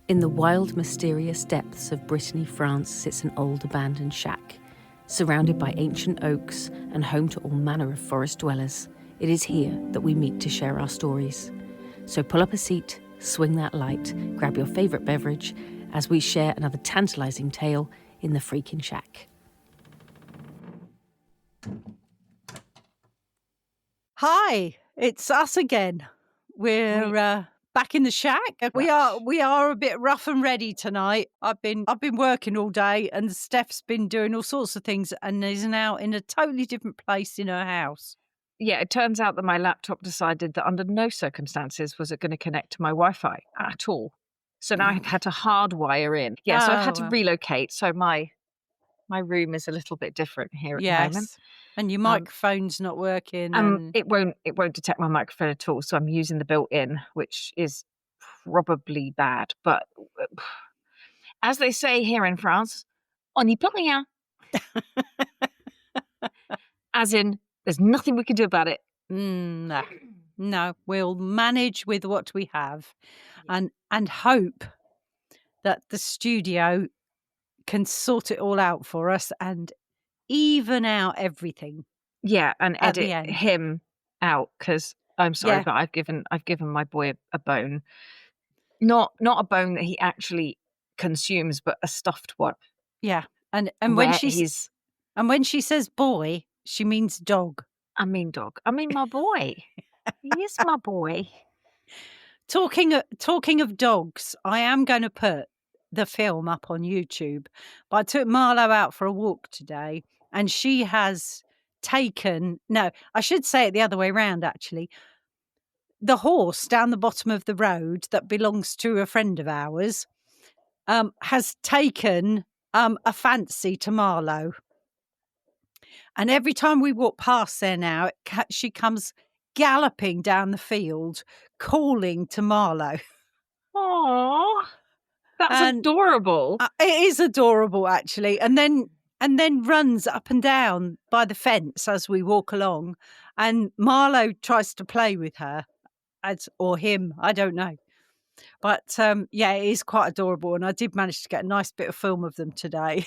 In the wild, mysterious depths of Brittany, France, sits an old abandoned shack. Surrounded by ancient oaks and home to all manner of forest dwellers, it is here that we meet to share our stories. So pull up a seat, swing that light, grab your favourite beverage as we share another tantalising tale in the Freakin Shack. Hi, it's us again. We're back in the shack. We are a bit rough and ready tonight. I've been working all day, and Steph's been doing all sorts of things, and is now in a totally different place in her house. Yeah, it turns out that my laptop decided that under no circumstances was it going to connect to my Wi-Fi at all. So now I've had to hardwire in. Yeah, so I've had to relocate. So my room is a little bit different here at the moment. And your microphone's not working. It won't detect my microphone at all. So I'm using the built-in, which is probably bad. But as they say here in France, on n'y peut rien. As in, there's nothing we can do about it. No, we'll manage with what we have, and hope that the studio can sort it all out for us and even out everything. Yeah, and edit him out, because I'm sorry, but I've given my boy a bone. Not a bone that he actually consumes, but a stuffed one. Yeah, and when she says boy, she means dog. I mean dog. I mean my boy. He is my boy. Talking of dogs, I am going to put the film up on YouTube. But I took Marlo out for a walk today, and she has taken, no, I should say it the other way around, actually. The horse down the bottom of the road that belongs to a friend of ours has taken a fancy to Marlo. And every time we walk past there now, she comes galloping down the field, calling to Marlo. Aww, that's adorable. It is adorable, actually. And then runs up and down by the fence as we walk along. And Marlo tries to play with her, or him, I don't know. But it is quite adorable. And I did manage to get a nice bit of film of them today.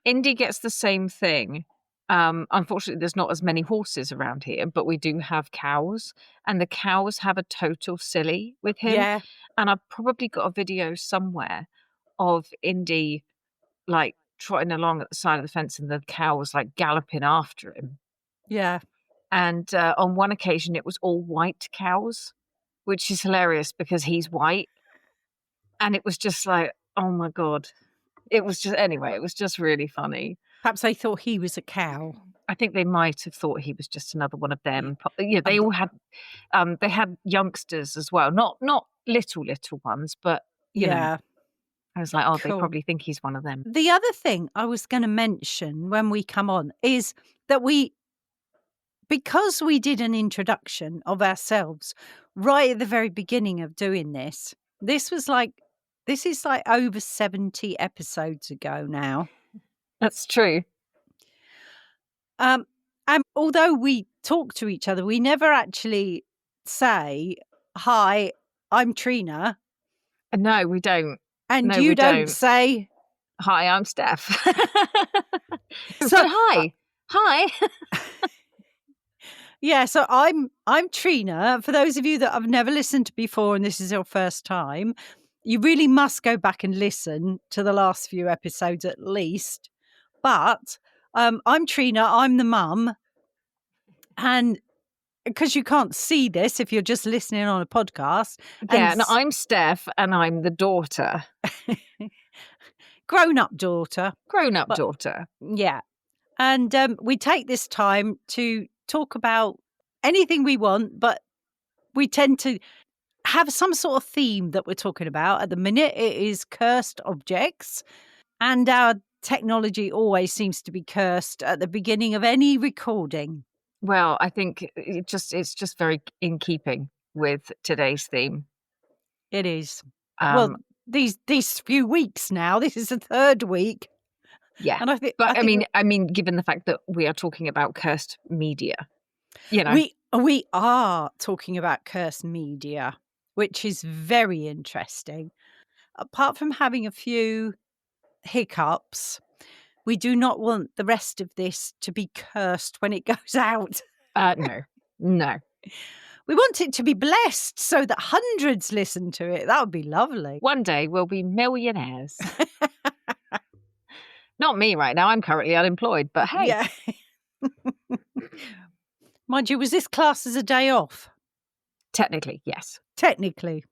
Indy gets the same thing. Unfortunately, there's not as many horses around here, but we do have cows, and the cows have a total silly with him. Yeah. And I've probably got a video somewhere of Indy like trotting along at the side of the fence, and the cow was like galloping after him. Yeah. And on one occasion, it was all white cows, which is hilarious because he's white. And it was just like, oh my God. It was just really funny. Perhaps they thought he was a cow. I think they might have thought he was just another one of them. Yeah, they all had, they had youngsters as well. Not little ones, but you know. I was like, cool. They probably think he's one of them. The other thing I was going to mention when we come on is that because we did an introduction of ourselves right at the very beginning of doing this, this is like over 70 episodes ago now. That's true. And although we talk to each other, we never actually say, hi, I'm Trina. No, we don't. And no, you don't say, hi, I'm Steph. So hi. Yeah, so I'm Trina. For those of you that have never listened before and this is your first time, you really must go back and listen to the last few episodes at least. But I'm Trina, I'm the mum. And because you can't see this if you're just listening on a podcast. Yeah, and I'm Steph and I'm the daughter. Grown-up daughter. Daughter. Yeah. And we take this time to talk about anything we want, but we tend to have some sort of theme that we're talking about. At the minute, it is cursed objects. And our technology always seems to be cursed at the beginning of any recording. Well, I think it's just very in keeping with today's theme. It is. Well, these few weeks now, this is the third week. Yeah, and I mean, given the fact that we are talking about cursed media, you know, we are talking about cursed media, which is very interesting. apart from having a few hiccups, we do not want the rest of this to be cursed when it goes out. No. We want it to be blessed so that hundreds listen to it. That would be lovely. One day we'll be millionaires. Not me right now. I'm currently unemployed, but hey. Yeah. Mind you, was this classed as a day off? Technically, yes. Technically.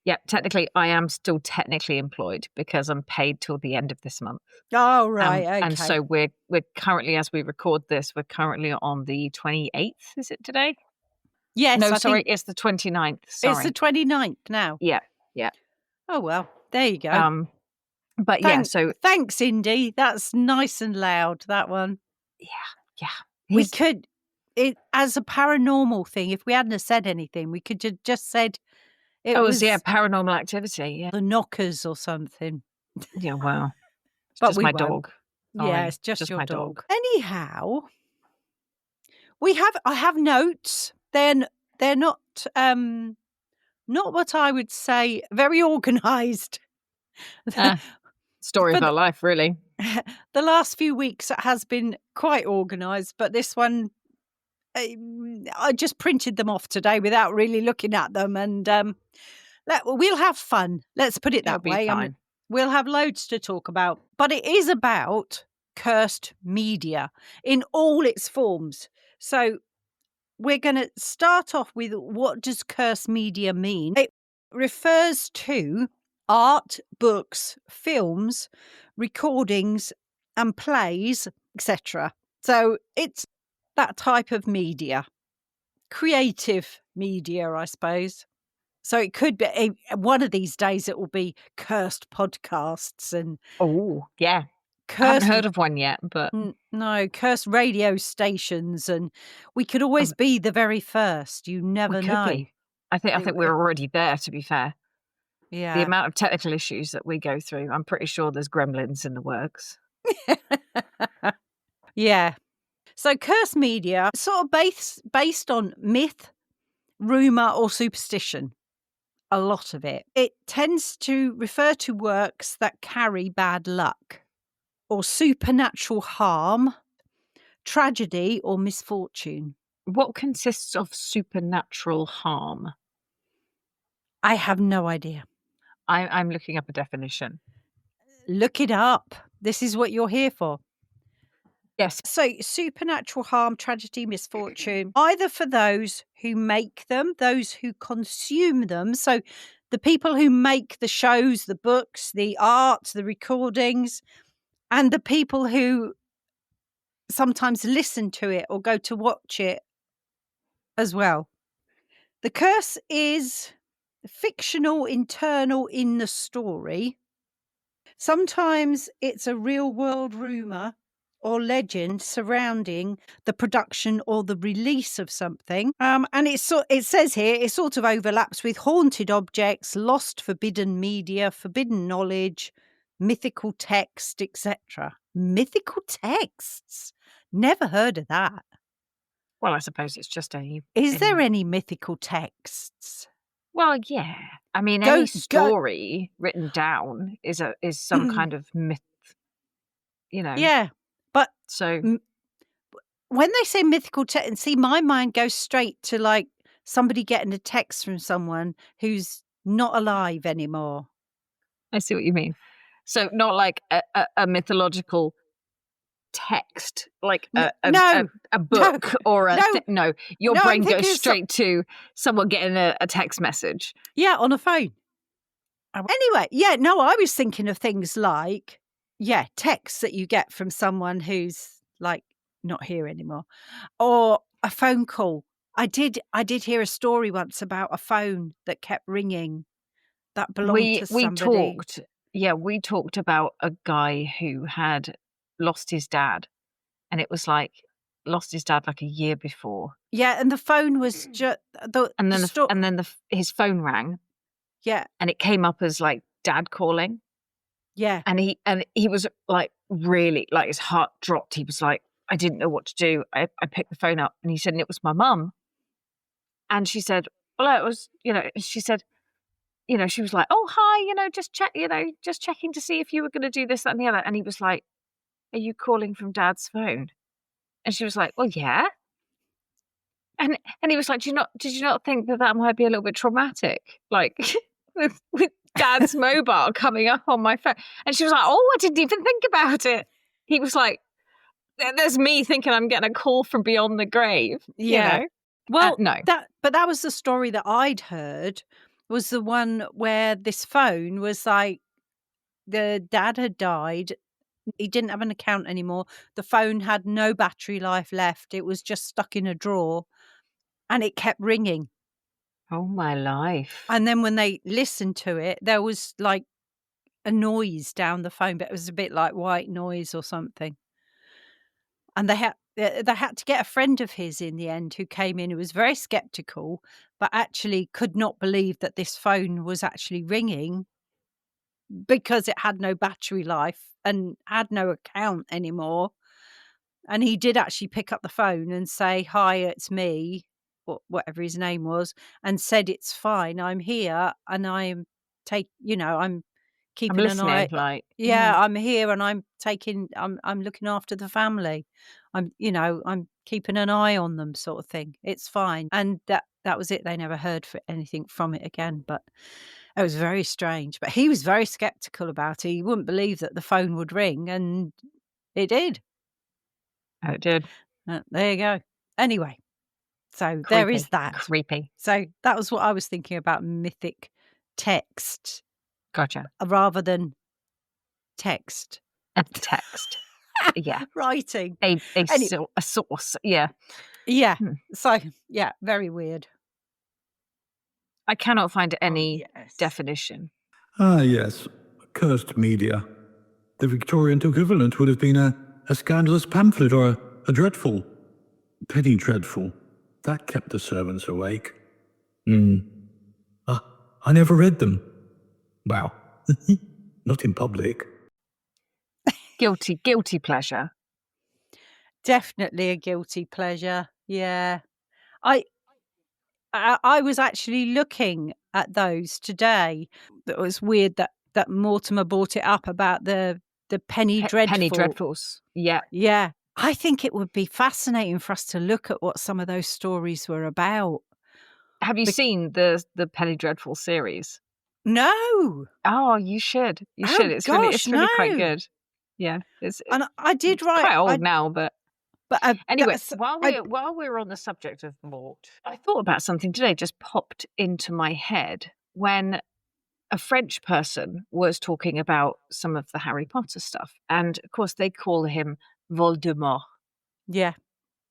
Yeah, technically, I am still technically employed because I'm paid till the end of this month. Oh, right. Okay. And so we're currently, as we record this, we're currently on the 28th. Is it today? Yes. No, sorry, it's the 29th. Sorry. It's the 29th now. Yeah. Oh, well, there you go. But so thanks, Indy. That's nice and loud, that one. Yeah. We could, as a paranormal thing, if we hadn't have said anything, we could have just said it was paranormal activity. Yeah, the knockers or something. Yeah, well, it's But just we my won't. dog. Sorry, Yeah, it's just your my dog. Anyhow, I have notes. They're not what I would say very organised. Story of our life, really. The last few weeks it has been quite organised, but this one, I just printed them off today without really looking at them, and we'll have fun. Let's put it that way. Fine. We'll have loads to talk about, but it is about cursed media in all its forms. So we're going to start off with, what does cursed media mean? It refers to art, books, films, recordings, and plays, etc. So it's that type of media, creative media, I suppose. So it could be one of these days. It will be cursed podcasts and I haven't heard of one yet, but no, cursed radio stations, and we could always be the very first. You never know. Be. I think we're already there. To be fair. Yeah. The amount of technical issues that we go through, I'm pretty sure there's gremlins in the works. Yeah. So cursed media, sort of based on myth, rumour or superstition. A lot of it. It tends to refer to works that carry bad luck or supernatural harm, tragedy or misfortune. What consists of supernatural harm? I have no idea. I'm looking up a definition. Look it up. This is what you're here for. Yes. So supernatural harm, tragedy, misfortune, either for those who make them, those who consume them. So the people who make the shows, the books, the art, the recordings, and the people who sometimes listen to it or go to watch it as well. The curse is fictional, internal in the story. Sometimes it's a real world rumour or legend surrounding the production or the release of something. And it says here, it sort of overlaps with haunted objects, lost forbidden media, forbidden knowledge, mythical text, etc. Mythical texts? Never heard of that. Well, I suppose it's just Is there any mythical texts? Well, yeah. I mean, any story written down is some kind of myth, you know. Yeah, but so when they say mythical text, and see, my mind goes straight to like somebody getting a text from someone who's not alive anymore. I see what you mean. So not like a mythological text, like a book or a no. Your brain goes straight to someone getting a text message. Yeah, on a phone. Anyway, I was thinking of things like texts that you get from someone who's like not here anymore, or a phone call. I did hear a story once about a phone that kept ringing that belonged to somebody. We talked about a guy who had lost his dad, and it was like lost his dad like a year before. Yeah, and the phone was just his phone rang. Yeah, and it came up as like dad calling. Yeah, and he was like really like his heart dropped. He was like, I didn't know what to do. I picked the phone up, and he said, and it was my mum. And she said, well, it was, she said, she was like, "Oh, hi, just checking to see if you were going to do this, that, and the other." And he was like, "Are you calling from Dad's phone?" And she was like, "Well, yeah." And he was like, did you not think that might be a little bit traumatic? Like with Dad's mobile coming up on my phone. And she was like, "Oh, I didn't even think about it." He was like, "There's me thinking I'm getting a call from beyond the grave." Yeah. Well, no. That was the story that I'd heard, was the one where this phone was like, the dad had died. He didn't have an account anymore. The phone had no battery life left. It was just stuck in a drawer and it kept ringing. Oh, my life. And then when they listened to it, there was like a noise down the phone, but it was a bit like white noise or something. And they had to get a friend of his in the end who came in, who was very skeptical, but actually could not believe that this phone was actually ringing because it had no battery life and had no account anymore. And he did actually pick up the phone and say, "Hi, it's me," or whatever his name was, and said, "It's fine. I'm here and I'm I'm keeping an eye. Like, I'm here and I'm looking after the family. I'm keeping an eye on them, sort of thing. It's fine." And that was it. They never heard anything from it again, but it was very strange. But he was very skeptical about it. He wouldn't believe that the phone would ring, and it did. Oh, it did. There you go. Anyway, so Creepy. there is that. Creepy. So that was what I was thinking about, mythic text. Gotcha. Rather than text. Text. Yeah. Writing. A source. Yeah. Yeah. So, yeah, very weird. I cannot find any definition. Ah, yes. Cursed media. The Victorian equivalent would have been a scandalous pamphlet or a dreadful, penny dreadful. That kept the servants awake. I never read them. Wow. Not in public. Guilty pleasure. Definitely a guilty pleasure. Yeah. I was actually looking at those today. It was weird that Mortimer brought it up about the penny dreadful. Penny dreadfuls. Yeah. Yeah. I think it would be fascinating for us to look at what some of those stories were about. Have you seen the Penny Dreadful series? No. Oh, you should. You should. It's really quite good. Yeah. And I did write. Quite old now, but anyway, while we're on the subject of Mort, I thought about something today, just popped into my head when a French person was talking about some of the Harry Potter stuff. And of course, they call him Voldemort. Yeah.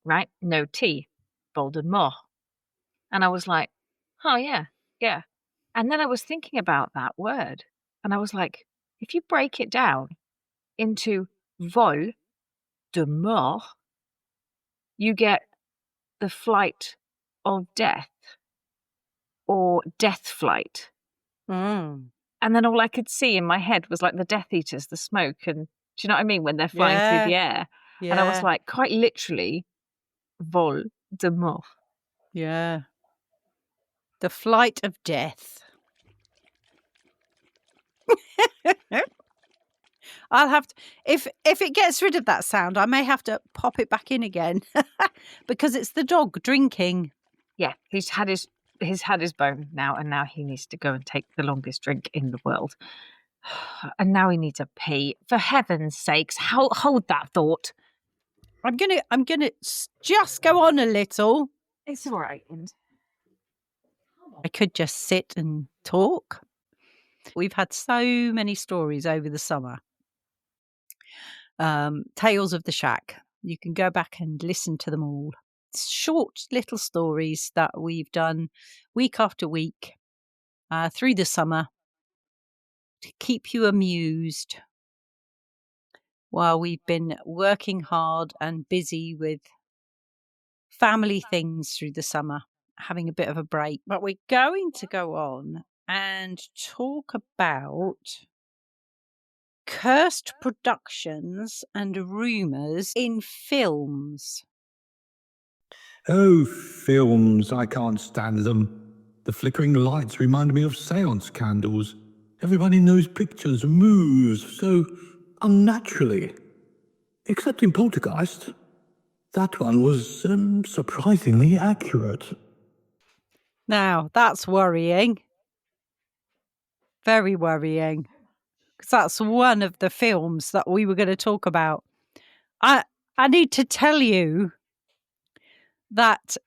Right? No T. Voldemort. And I was like, oh, yeah. And then I was thinking about that word. And I was like, if you break it down into vol de mort, you get the flight of death or death flight. And then all I could see in my head was like the Death Eaters, the smoke. And do you know what I mean? When they're flying through the air. Yeah. And I was like, quite literally, vol de mort. Yeah. The flight of death. I'll have to, if it gets rid of that sound, I may have to pop it back in again because it's the dog drinking. Yeah, he's had his bone now, and now he needs to go and take the longest drink in the world. And now he needs a pee. For heaven's sakes, hold that thought. I'm gonna just go on a little. It's all right. I could just sit and talk. We've had so many stories over the summer. Tales of the Shack. You can go back and listen to them all. It's short little stories that we've done week after week through the summer to keep you amused while we've been working hard and busy with family things through the summer, having a bit of a break. But we're going to go on and talk about cursed productions and rumours in films. Oh, films. I can't stand them. The flickering lights remind me of seance candles. Everybody knows pictures move so unnaturally. Except in Poltergeist. That one was surprisingly accurate. Now, that's worrying. Very worrying. Because that's one of the films that we were going to talk about. I need to tell you that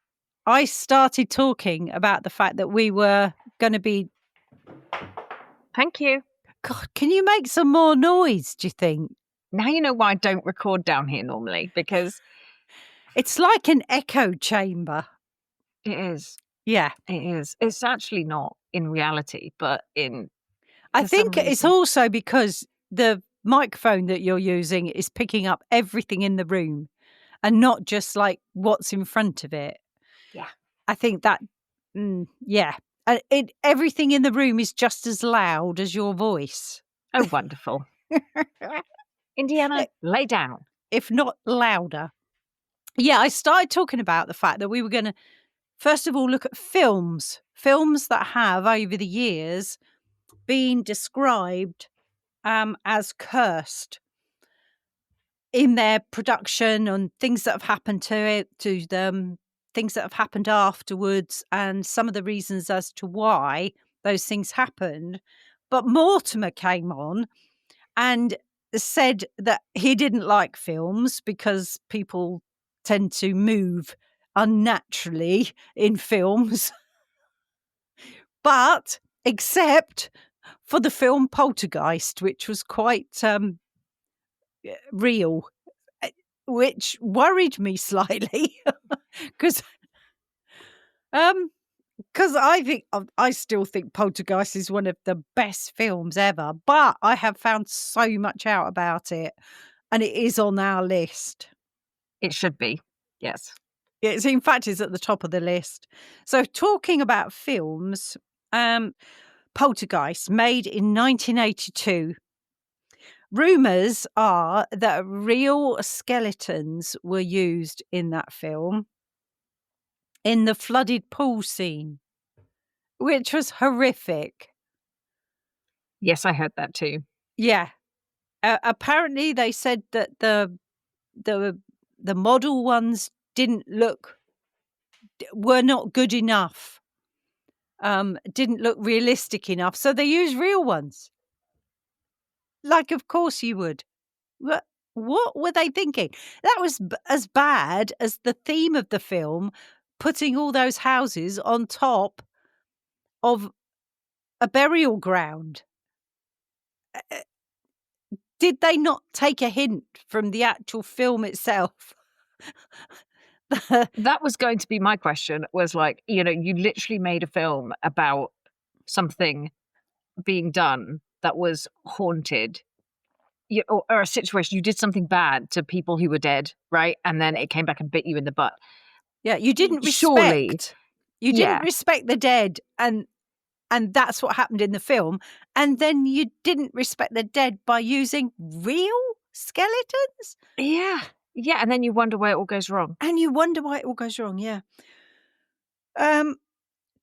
I started talking about the fact that we were going to be... Thank you. God, can you make some more noise, do you think? Now you know why I don't record down here normally, because... It's like an echo chamber. It is. Yeah. It is. It's actually not in reality, but I think it's also because the microphone that you're using is picking up everything in the room and not just like what's in front of it. Yeah. I think that, yeah. Everything in the room is just as loud as your voice. Oh, wonderful. Indiana, lay down. If not louder. Yeah, I started talking about the fact that we were going to, first of all, look at films that have over the years been described as cursed in their production, and things that have happened to them, things that have happened afterwards, and some of the reasons as to why those things happened. But Mortimer came on and said that he didn't like films because people tend to move unnaturally in films. But except for the film Poltergeist, which was quite real, which worried me slightly because I still think Poltergeist is one of the best films ever, but I have found so much out about it, and it is on our list. It should be, yes. It's in fact is at the top of the list. So talking about films, Poltergeist, made in 1982. Rumours are that real skeletons were used in that film in the flooded pool scene, which was horrific. Yes, I heard that too. Yeah. Apparently they said that the model ones were not good enough. Didn't look realistic enough, so they used real ones. Like, of course you would. What were they thinking? That was as bad as the theme of the film, putting all those houses on top of a burial ground. Did they not take a hint from the actual film itself? That was going to be my question, was like, you literally made a film about something being done that was haunted, or a situation, you did something bad to people who were dead, right? And then it came back and bit you in the butt. Yeah, you didn't respect. You didn't respect the dead, and that's what happened in the film. And then you didn't respect the dead by using real skeletons? Yeah. Yeah, and then you wonder why it all goes wrong. Yeah.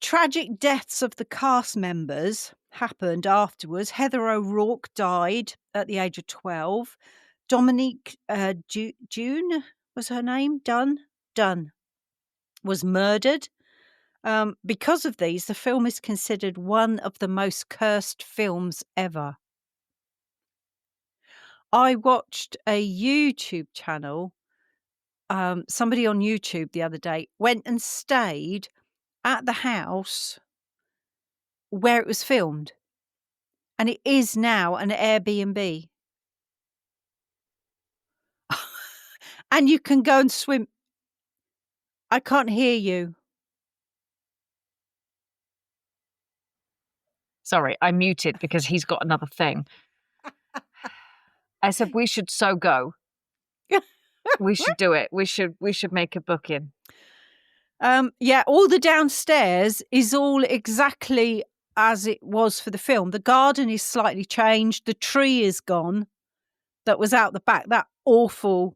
Tragic deaths of the cast members happened afterwards. Heather O'Rourke died at the age of 12. Dominique June was her name. Dunn was murdered. Because of these, the film is considered one of the most cursed films ever. I watched a YouTube channel. Somebody on YouTube the other day went and stayed at the house where it was filmed. And it is now an Airbnb. And you can go and swim. I can't hear you. Sorry, I muted because he's got another thing. I said we should go. We should do it. We should make a booking. Yeah, all the downstairs is all exactly as it was for the film. The garden is slightly changed. The tree is gone that was out the back. That awful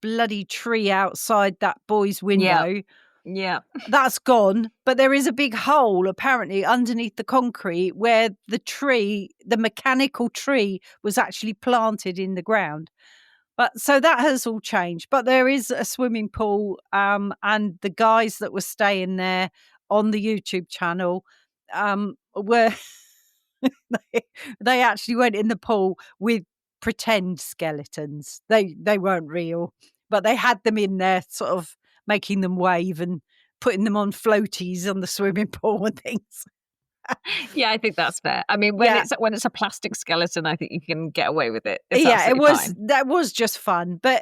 bloody tree outside that boy's window. Yeah. That's gone, but there is a big hole apparently underneath the concrete where the mechanical tree was actually planted in the ground. But so that has all changed. But there is a swimming pool, and the guys that were staying there on the YouTube channel were they actually went in the pool with pretend skeletons. They weren't real, but they had them in there, sort of making them wave and putting them on floaties on the swimming pool and things. Yeah, I think that's fair. I mean, when it's a plastic skeleton, I think you can get away with it. It's it was fine. That was just fun, but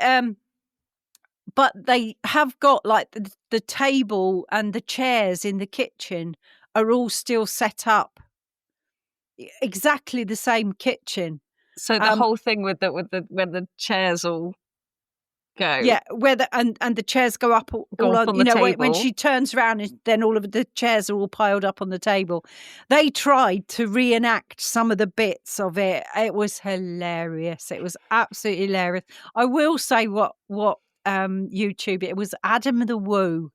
they have got like the table and the chairs in the kitchen are all still set up exactly the same kitchen. So the whole thing with when the chairs all go. Yeah, where and the chairs go up all up on the table. When she turns around and then all of the chairs are all piled up on the table. They tried to reenact some of the bits of it. It was hilarious. It was absolutely hilarious. I will say what YouTube, it was Adam the Woo,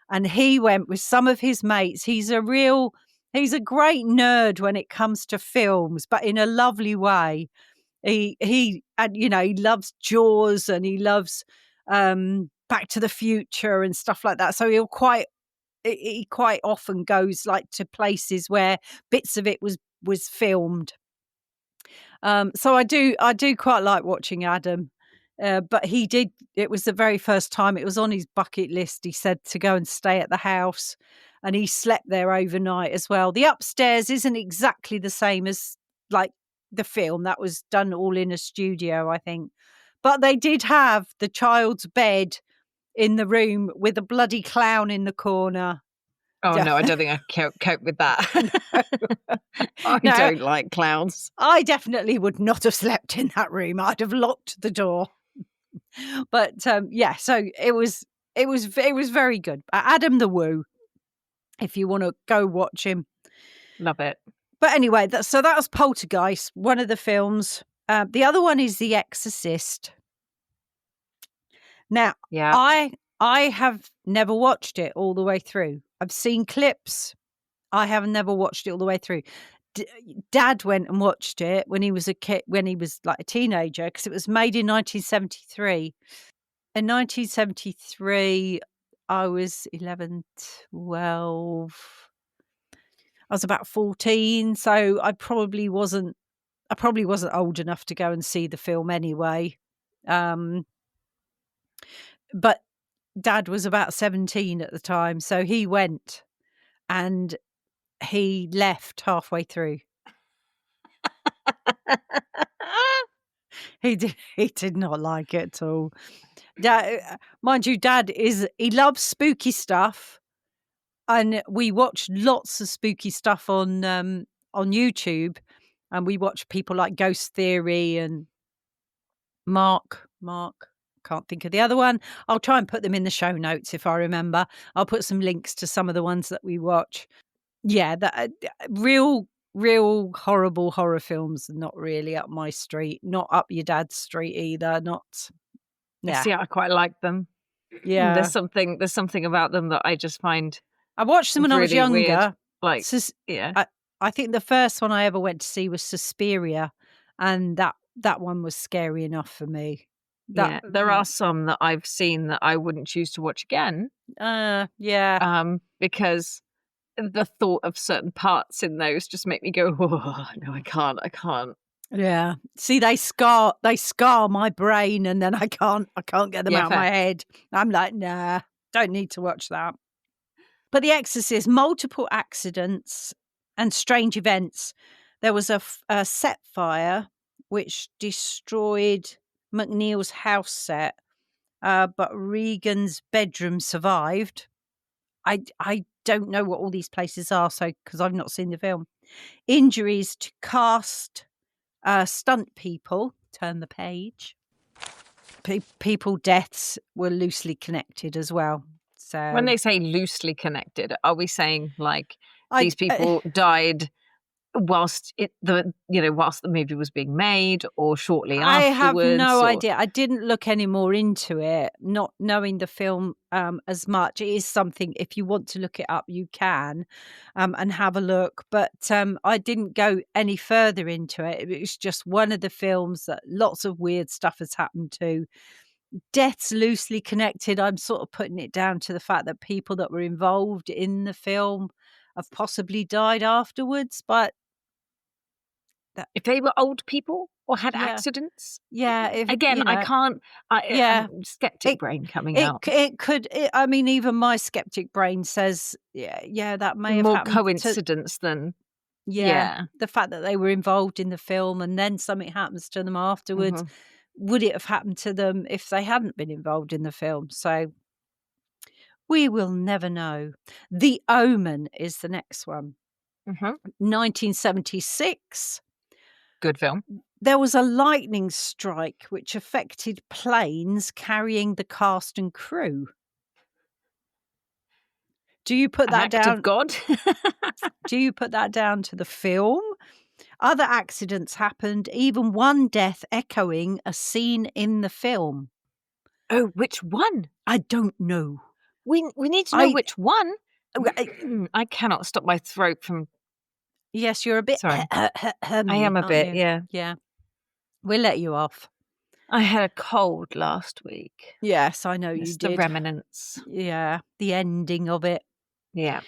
and he went with some of his mates. He's a great nerd when it comes to films, but in a lovely way. He loves Jaws and he loves Back to the Future and stuff like that. So he quite often goes like to places where bits of it was filmed. So I do quite like watching Adam. But it was the very first time it was on his bucket list. He said to go and stay at the house, and he slept there overnight as well. The upstairs isn't exactly the same as like the film. That was done all in a studio, I think. But they did have the child's bed in the room with a bloody clown in the corner. Oh, no, I don't think I can cope with that. I don't like clowns. I definitely would not have slept in that room. I'd have locked the door. But so it was very good. Adam the Woo, if you want to go watch him. Love it. But anyway, that was Poltergeist, one of the films. The other one is The Exorcist. Now, I have never watched it all the way through. I've seen clips. I have never watched it all the way through. Dad went and watched it when he was a kid, when he was like a teenager, because it was made in 1973. In 1973, I was 11, 12. I was about 14, so I probably wasn't old enough to go and see the film anyway. But Dad was about 17 at the time, so he went and he left halfway through. He did not like it at all. Mind you, Dad he loves spooky stuff, and we watched lots of spooky stuff on YouTube, and we watched people like Ghost Theory and Mark. Can't think of the other one. I'll try and put them in the show notes if I remember. I'll put some links to some of the ones that we watch. Yeah, that real horrible horror films, not really up my street. Not up your dad's street either. Not. Yeah. See, I quite like them. Yeah, there's something about them that I just find. I watched them when I was younger. Weird. Like, I think the first one I ever went to see was Suspiria, and that one was scary enough for me. There are some that I've seen that I wouldn't choose to watch again. Because the thought of certain parts in those just make me go, oh, no, I can't. Yeah. See, they scar my brain, and then I can't get them out of my head. I'm like, nah, don't need to watch that. But The Exorcist, multiple accidents and strange events. There was a set fire which destroyed McNeil's house set, but Regan's bedroom survived. I don't know what all these places are, so because I've not seen the film. Injuries to cast stunt people. Turn the page. People deaths were loosely connected as well. So when they say loosely connected, are we saying like these people died whilst whilst the movie was being made, or shortly I have afterwards? no idea. I didn't look any more into it, not knowing the film as much. It is something, if you want to look it up, you can and have a look. But I didn't go any further into it. It was just one of the films that lots of weird stuff has happened to. Deaths loosely connected. I'm sort of putting it down to the fact that people that were involved in the film have possibly died afterwards. But if they were old people or had Yeah. accidents, yeah, if, again, you know, I can't. Yeah. Skeptic brain coming out. It could. I mean, even my skeptic brain says, yeah, that may have More happened. coincidence than The fact that they were involved in the film and then something happens to them afterwards. Mhm. Would it have happened to them if they hadn't been involved in the film? So we will never know. The Omen is the next one. Mhm. 1976. Good film. There was a lightning strike which affected planes carrying the cast and crew. Do you put An that act down? of God. Do you put that down to the film? Other accidents happened, even one death echoing a scene in the film. Oh, which one? I don't know. We need to know which one. I cannot stop my throat from. Yes, you're a bit. Sorry. I am a bit, yeah. Yeah. We'll let you off. I had a cold last week. Yes, I know you It's did. the remnants. Yeah, the ending of it. Yeah.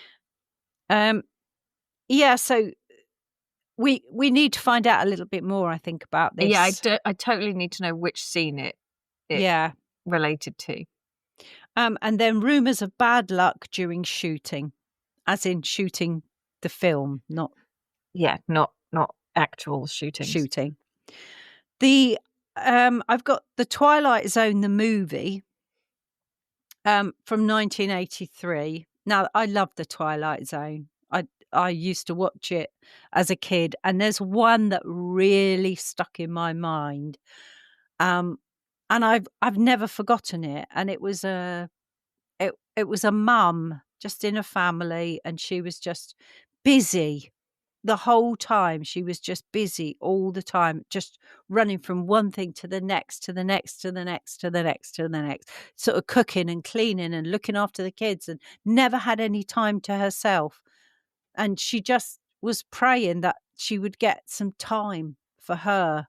Yeah, so we need to find out a little bit more, I think, about this. Yeah, I totally need to know which scene it related to. And then rumours of bad luck during shooting, as in shooting the film, not actual shooting. shooting. I've got The Twilight Zone, the movie, from 1983. Now, I love The Twilight Zone. I used to watch it as a kid, and there's one that really stuck in my mind. And I've never forgotten it. And it was a mum just in a family, and she was just busy the whole time. She was just busy all the time, just running from one thing to the next, to the next, to the next, to the next, to the next, sort of cooking and cleaning and looking after the kids, and never had any time to herself. And she just was praying that she would get some time for her.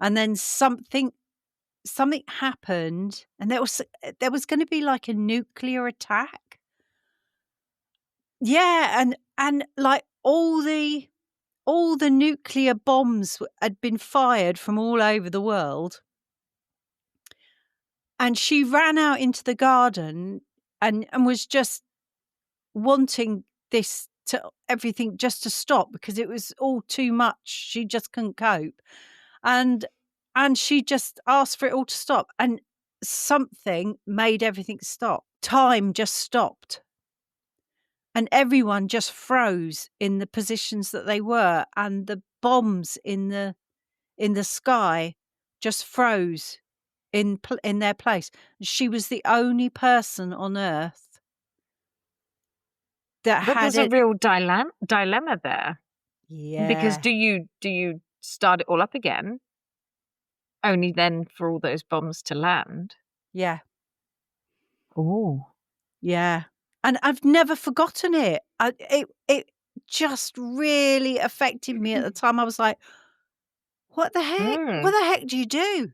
And then something happened, and there was going to be like a nuclear attack. Yeah, and like all the nuclear bombs had been fired from all over the world. And she ran out into the garden and was just wanting everything just to stop, because it was all too much. She just couldn't cope. And she just asked for it all to stop. And something made everything stop. Time just stopped. And everyone just froze in the positions that they were. And the bombs in the sky just froze in their place. She was the only person on Earth that But had there's a real dilemma there. Yeah. Because do you start it all up again, only then for all those bombs to land? Yeah. Oh. Yeah. And I've never forgotten it. It just really affected me at the time. I was like, what the heck? What the heck do you do?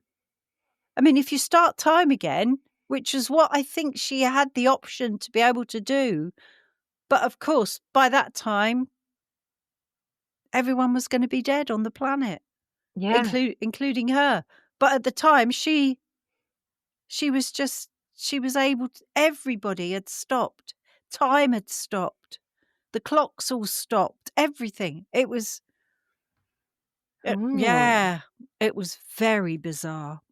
I mean, if you start time again, which is what I think she had the option to be able to do. But of course, by that time, everyone was going to be dead on the planet. Yeah. Including her. But at the time, she was able to, everybody had stopped. Time had stopped. The clocks all stopped. Everything. It was, it was very bizarre.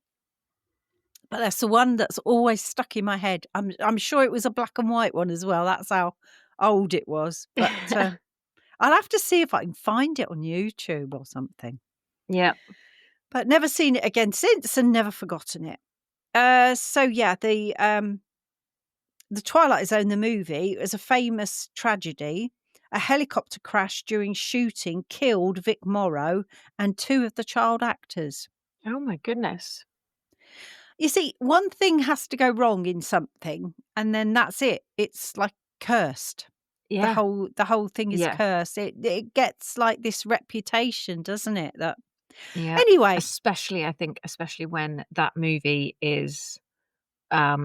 But that's the one that's always stuck in my head. I'm sure it was a black and white one as well. That's how old it was. But I'll have to see if I can find it on YouTube or something. Yeah. But never seen it again since, and never forgotten it. So yeah, the Twilight Zone, the movie, was a famous tragedy A helicopter crash during shooting killed Vic Morrow and 2 of the child actors. Oh my goodness. You see, one thing has to go wrong in something, and then that's it. It's like cursed. Yeah. The whole thing is Yeah. cursed. It gets like this reputation, doesn't it? That Yeah. anyway. Especially, I think, when that movie is a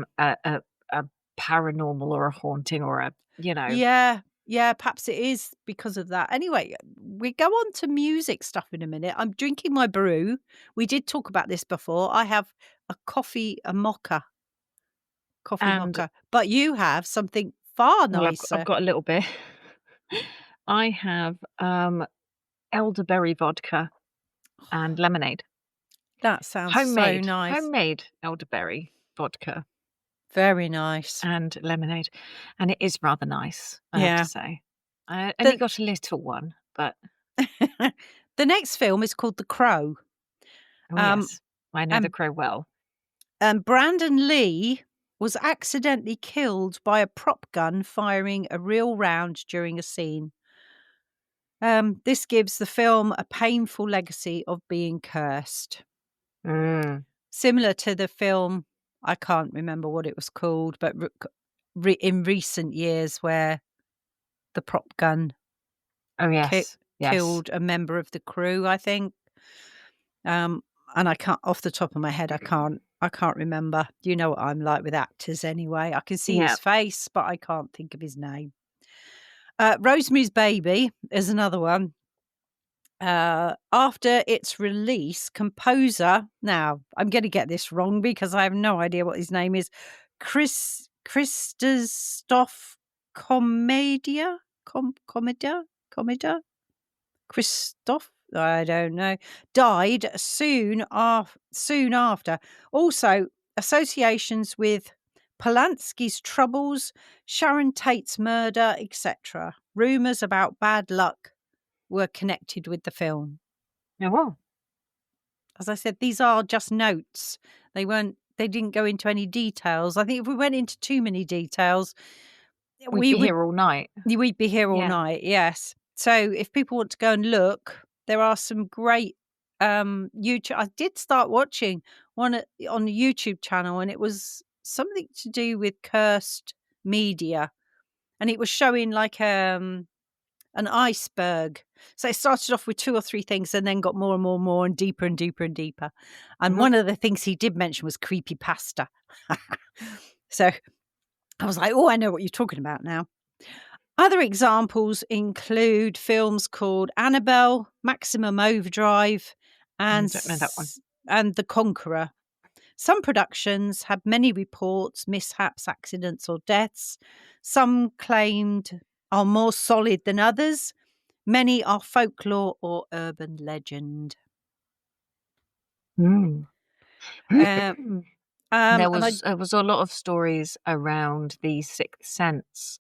paranormal or a haunting or a, Yeah, perhaps it is because of that. Anyway, we go on to music stuff in a minute. I'm drinking my brew. We did talk about this before. I have a mocha. Coffee And mocha. But you have something far well, nicer. I've got a little bit. I have elderberry vodka and lemonade. That sounds so nice. Homemade elderberry vodka Very nice. and lemonade. And it is rather nice, I have Yeah. to say. I only got a little one, but The next film is called The Crow. yes, I know The Crow well. And Brandon Lee was accidentally killed by a prop gun firing a real round during a scene. This gives the film a painful legacy of being cursed. Similar to the film, I can't remember what it was called, but in recent years where the prop gun killed a member of the crew, I think. And I can't, off the top of my head, I can't remember. You know what I'm like with actors anyway. I can see his face, but I can't think of his name. Rosemary's Baby is another one. After its release, composer, now I'm going to get this wrong because I have no idea what his name is, Christoph Commedia? Christoph, I don't know, died soon after. Also, associations with Polanski's troubles, Sharon Tate's murder, etc. Rumours about bad luck were connected with the film. Oh, well. As I said, these are just notes. They didn't go into any details. I think if we went into too many details, we'd be here all night. We'd be here all night, yes. So if people want to go and look, there are some great YouTube. I did start watching one on the YouTube channel, and it was something to do with cursed media, and it was showing like an iceberg. So it started off with 2 or 3 things and then got more and more and more and deeper and deeper and deeper. And one of the things he did mention was creepypasta. So I was like, oh, I know what you're talking about now. Other examples include films called Annabelle, Maximum Overdrive, and don't know that one. And The Conqueror. Some productions had many reports, mishaps, accidents, or deaths. Some claimed are more solid than others. Many are folklore or urban legend. There was a lot of stories around the Sixth Sense,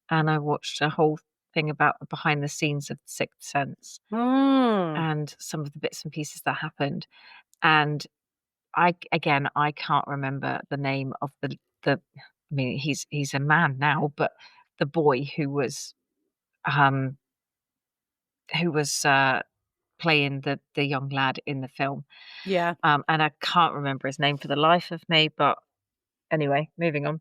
and I watched a whole thing about behind the scenes of the Sixth Sense and some of the bits and pieces that happened. And I can't remember the name of the. I mean, he's a man now, but the boy who was playing the young lad in the film. Yeah. And I can't remember his name for the life of me, but anyway, moving on.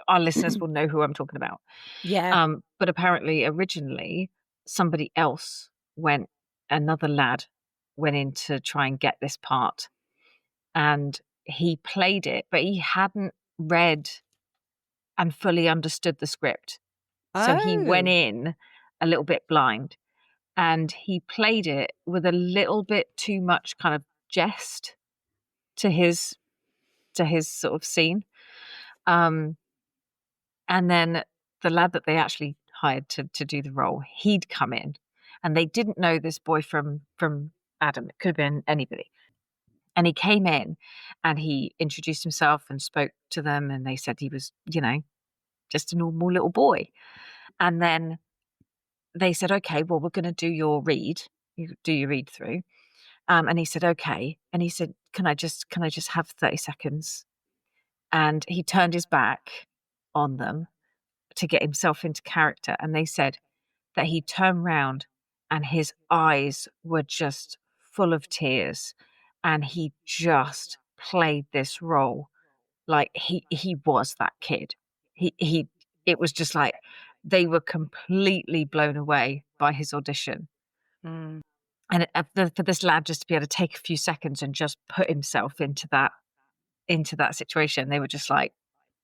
Our listeners will know who I'm talking about. Yeah. But apparently originally another lad went in to try and get this part, and he played it, but he hadn't read and fully understood the script. So he went in a little bit blind, and he played it with a little bit too much kind of jest to his sort of scene. And then the lad that they actually hired to do the role, he'd come in, and they didn't know this boy from Adam. It could have been anybody. And he came in and he introduced himself and spoke to them, and they said he was, just a normal little boy. And then they said, okay, well, we're going to do your read. You do your read through. And he said, okay. And he said, can I just have 30 seconds? And he turned his back on them, to get himself into character. And they said that he turned round and his eyes were just full of tears, and he just played this role like he was that kid. It was just like they were completely blown away by his audition. Mm. And for this lad just to be able to take a few seconds and just put himself into that situation, they were just like,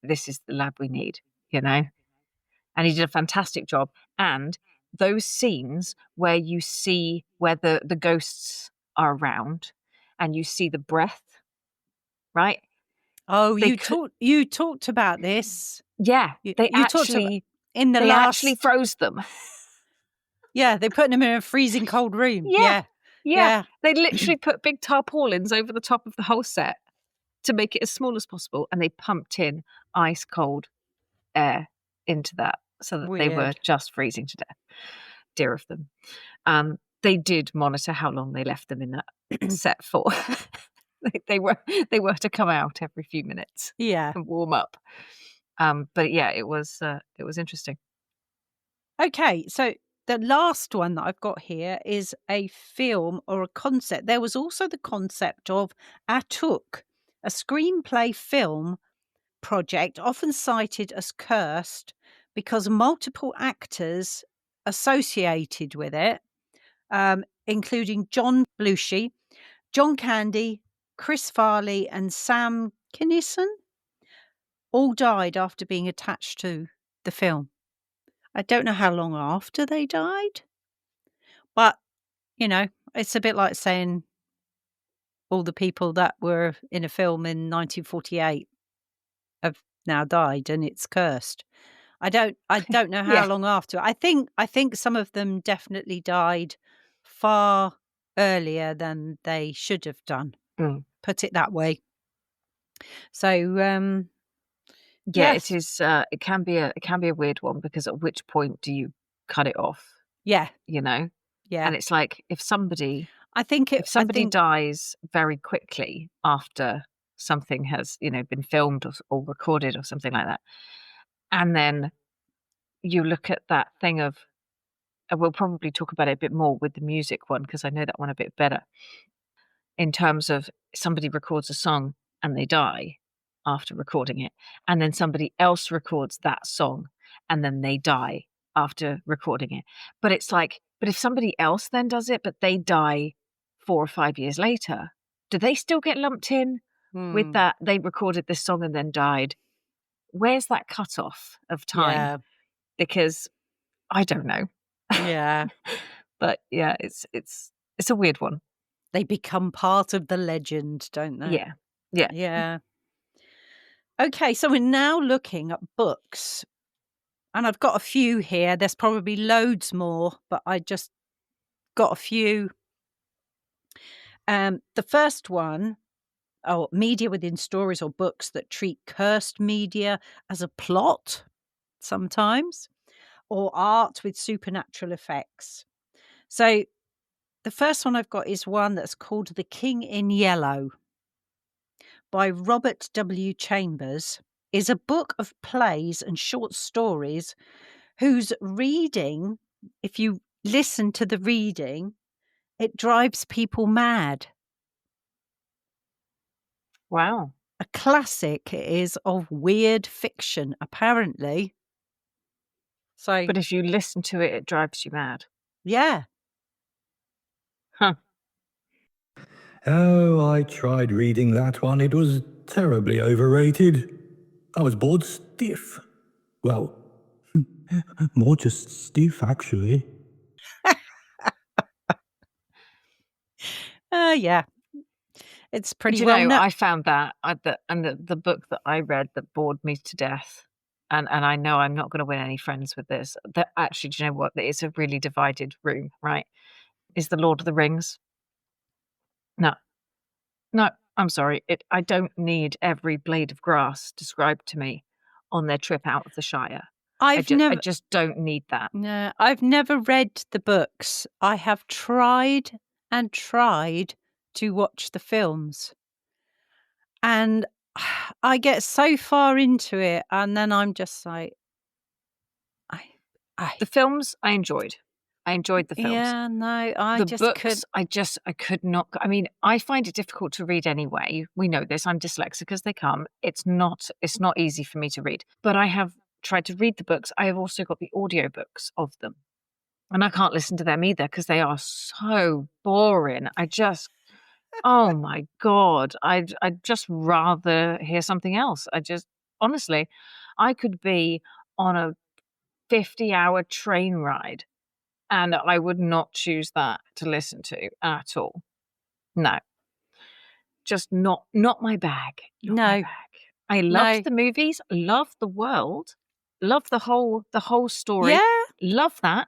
this is the lad we need, you know? And he did a fantastic job. And those scenes where you see where the ghosts are around and you see the breath, right? Oh, They you talked about this. Yeah, You they talked about actually in the they last. actually froze them. Yeah, they put them in a freezing cold room. Yeah. Yeah. They literally put big tarpaulins over the top of the whole set to make it as small as possible, and they pumped in ice cold air into that so that they were Weird. just freezing to death. Dear of them. They did monitor how long they left them in that set for. they were to come out every few minutes Yeah. and warm up. But yeah, it was interesting. Okay, so the last one that I've got here is a film or a concept. There was also the concept of Atuk, a screenplay film project often cited as cursed because multiple actors associated with it, including John Belushi, John Candy, Chris Farley, and Sam Kinison, all died after being attached to the film. I don't know how long after they died, but, you know, it's a bit like saying all the people that were in a film in 1948 have now died and it's cursed. I don't know how Yeah. long after. I think some of them definitely died far earlier than they should have done. Mm. Put it that way. So, Yeah, yes. it is. It can be a weird one, because at which point do you cut it off? Yeah. You know, Yeah. and it's like if somebody I think dies very quickly after something has been filmed or recorded or something like that, and then you look at that thing of, and we'll probably talk about it a bit more with the music one because I know that one a bit better, in terms of somebody records a song and they die after recording it, and then somebody else records that song and then they die after recording it. But it's like, but if somebody else then does it, but they die 4 or 5 years later, do they still get lumped in with that they recorded this song and then died? Where's that cutoff of time? Yeah. Because I don't know. Yeah. But yeah, it's a weird one. They become part of the legend, don't they? Yeah. Yeah. Yeah. Okay, so we're now looking at books. And I've got a few here. There's probably loads more, but I just got a few. The first one, media within stories or books that treat cursed media as a plot sometimes, or art with supernatural effects. So the first one I've got is one that's called The King in Yellow by Robert W. Chambers. Is a book of plays and short stories whose reading, if you listen to the reading, it drives people mad. Wow. A classic it is of weird fiction, apparently. So, But if you listen to it, it drives you mad. yeah. Huh. Oh, I tried reading that one. It was terribly overrated. I was bored stiff. Well, more just stiff, actually. Yeah. It's pretty Do you well know, known. I found that the book that I read that bored me to death, and I know I'm not going to win any friends with this. That actually, do you know what? It's a really divided room, right? Is The Lord of the Rings. No, I'm sorry. I don't need every blade of grass described to me on their trip out of the Shire. I just don't need that. No, I've never read the books. I have tried and tried to watch the films. And I get so far into it, and then I'm just like, The films I enjoyed. I enjoyed the films. Yeah, no, The books, I could not. I mean, I find it difficult to read anyway. We know this. I'm dyslexic as they come. It's not easy for me to read. But I have tried to read the books. I have also got the audiobooks of them. And I can't listen to them either because they are so boring. Oh my God. I'd just rather hear something else. Honestly, I could be on a 50-hour train ride and I would not choose that to listen to at all. No. Just not my bag. Not my No. bag. I loved the movies, loved the world, loved the whole story. Yeah. Love that.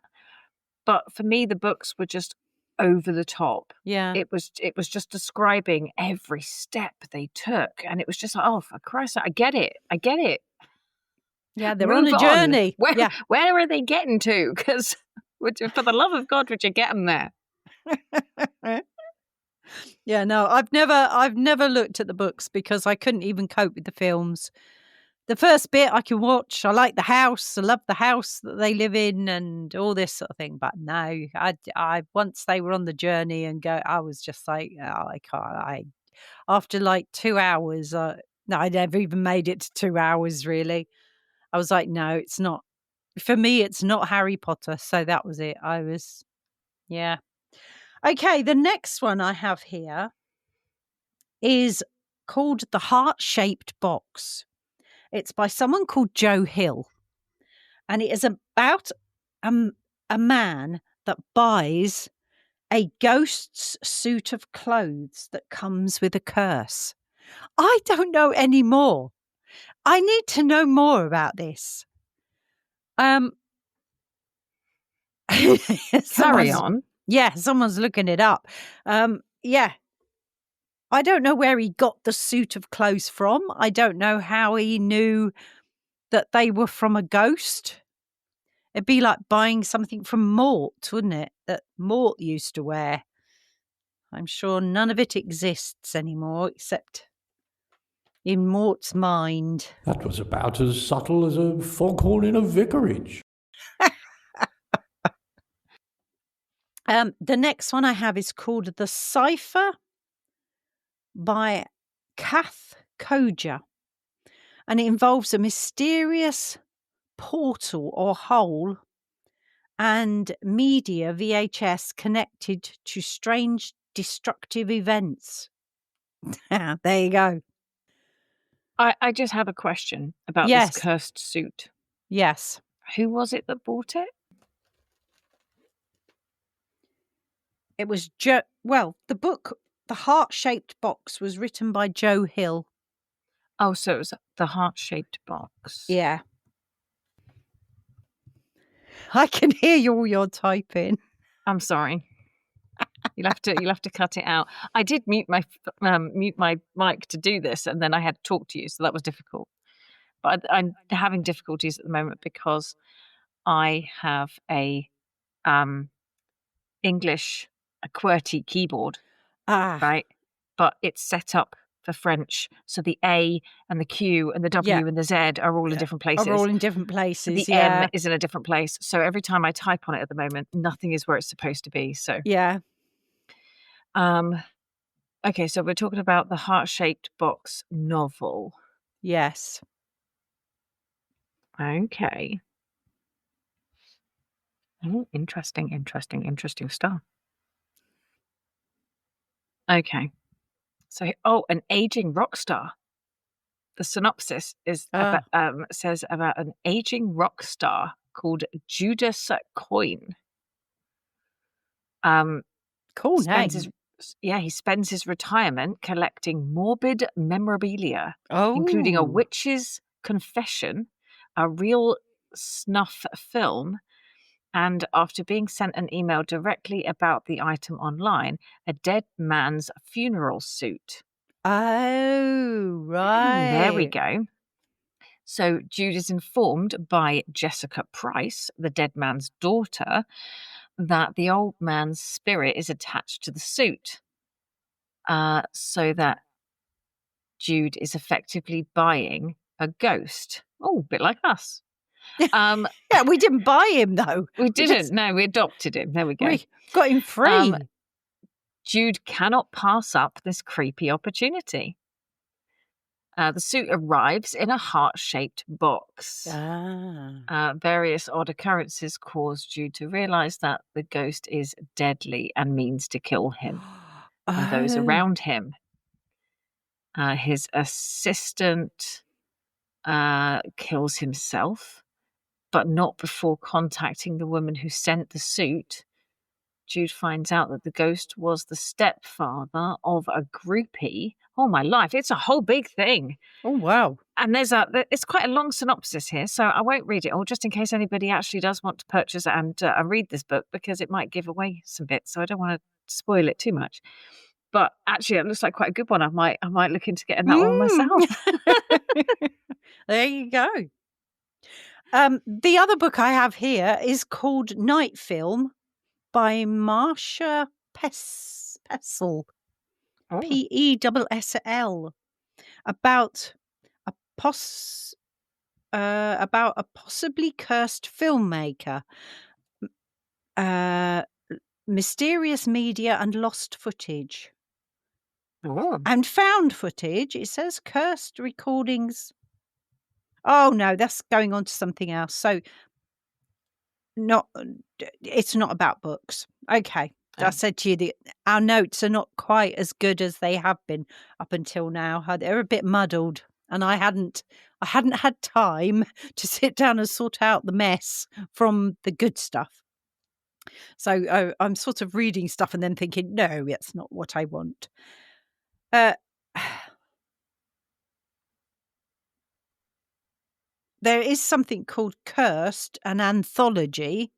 But for me, the books were just over the top. Yeah. It was just describing every step they took. And it was just like, oh, for Christ's sake, I get it. Yeah, they're Move on a journey. Where are they getting to? Because for the love of God, would you get them there? Yeah, no, I've never looked at the books because I couldn't even cope with the films. The first bit I can watch. I like the house. I love the house that they live in and all this sort of thing. But no, I once they were on the journey and I was just like, oh, I can't. After like 2 hours, no, I never even made it to 2 hours really. I was like, no, it's not. For me, it's not Harry Potter. So that was it. Yeah. Okay, the next one I have here is called The Heart-Shaped Box. It's by someone called Joe Hill. And it is about a man that buys a ghost's suit of clothes that comes with a curse. I don't know any more. I need to know more about this. Carry on. Yeah, someone's looking it up. Yeah. I don't know where he got the suit of clothes from. I don't know how he knew that they were from a ghost. It'd be like buying something from Mort, wouldn't it? That Mort used to wear. I'm sure none of it exists anymore except in Mort's mind. That was about as subtle as a foghorn in a vicarage. The next one I have is called The Cipher by Kath Koja. And it involves a mysterious portal or hole and media VHS connected to strange destructive events. There you go. I just have a question about this cursed suit. Yes. Who was it that bought it? It was the book, The Heart-Shaped Box, was written by Joe Hill. Oh, so it was The Heart-Shaped Box. Yeah. I can hear you're typing. I'm sorry. You'll have to cut it out. I did mute my mic to do this, and then I had to talk to you, so that was difficult. But I'm having difficulties at the moment because I have a English QWERTY keyboard, right? But it's set up for French, so the A and the Q and the W and the Z are all in different places. Are all in different places. The M is in a different place. So every time I type on it at the moment, nothing is where it's supposed to be. So yeah. Okay, so we're talking about the Heart-Shaped Box novel. Yes. Okay. Oh, interesting stuff. Okay. So, an aging rock star. The synopsis is says about an aging rock star called Judas Coyne. Cool name. He spends his retirement collecting morbid memorabilia, including a witch's confession, a real snuff film, and after being sent an email directly about the item online, a dead man's funeral suit. Oh, right. There we go. So Jude is informed by Jessica Price, the dead man's daughter, that the old man's spirit is attached to the suit, so that Jude is effectively buying a ghost. Oh, a bit like us. Yeah, we didn't buy him though. We didn't. No, we adopted him. There we go. We got him free. Jude cannot pass up this creepy opportunity. The suit arrives in a heart-shaped box. Various odd occurrences cause Jude to realise that the ghost is deadly and means to kill him and those around him. His assistant kills himself, but not before contacting the woman who sent the suit. Jude finds out that the ghost was the stepfather of a groupie. Oh, my life. It's a whole big thing. Oh, wow. And it's quite a long synopsis here, so I won't read it all, just in case anybody actually does want to purchase and read this book, because it might give away some bits, so I don't want to spoil it too much. But actually, it looks like quite a good one. I might look into getting that one myself. There you go. The other book I have here is called Night Film by Marsha Pessl, Pessl, about a possibly cursed filmmaker, mysterious media and lost footage. And found footage. It says cursed recordings. Oh no, that's going on to something else. So it's not about books. Okay. I said to you our notes are not quite as good as they have been up until now. They're a bit muddled, and I hadn't had time to sit down and sort out the mess from the good stuff. So I'm sort of reading stuff and then thinking, no, that's not what I want. There is something called Cursed, an anthology.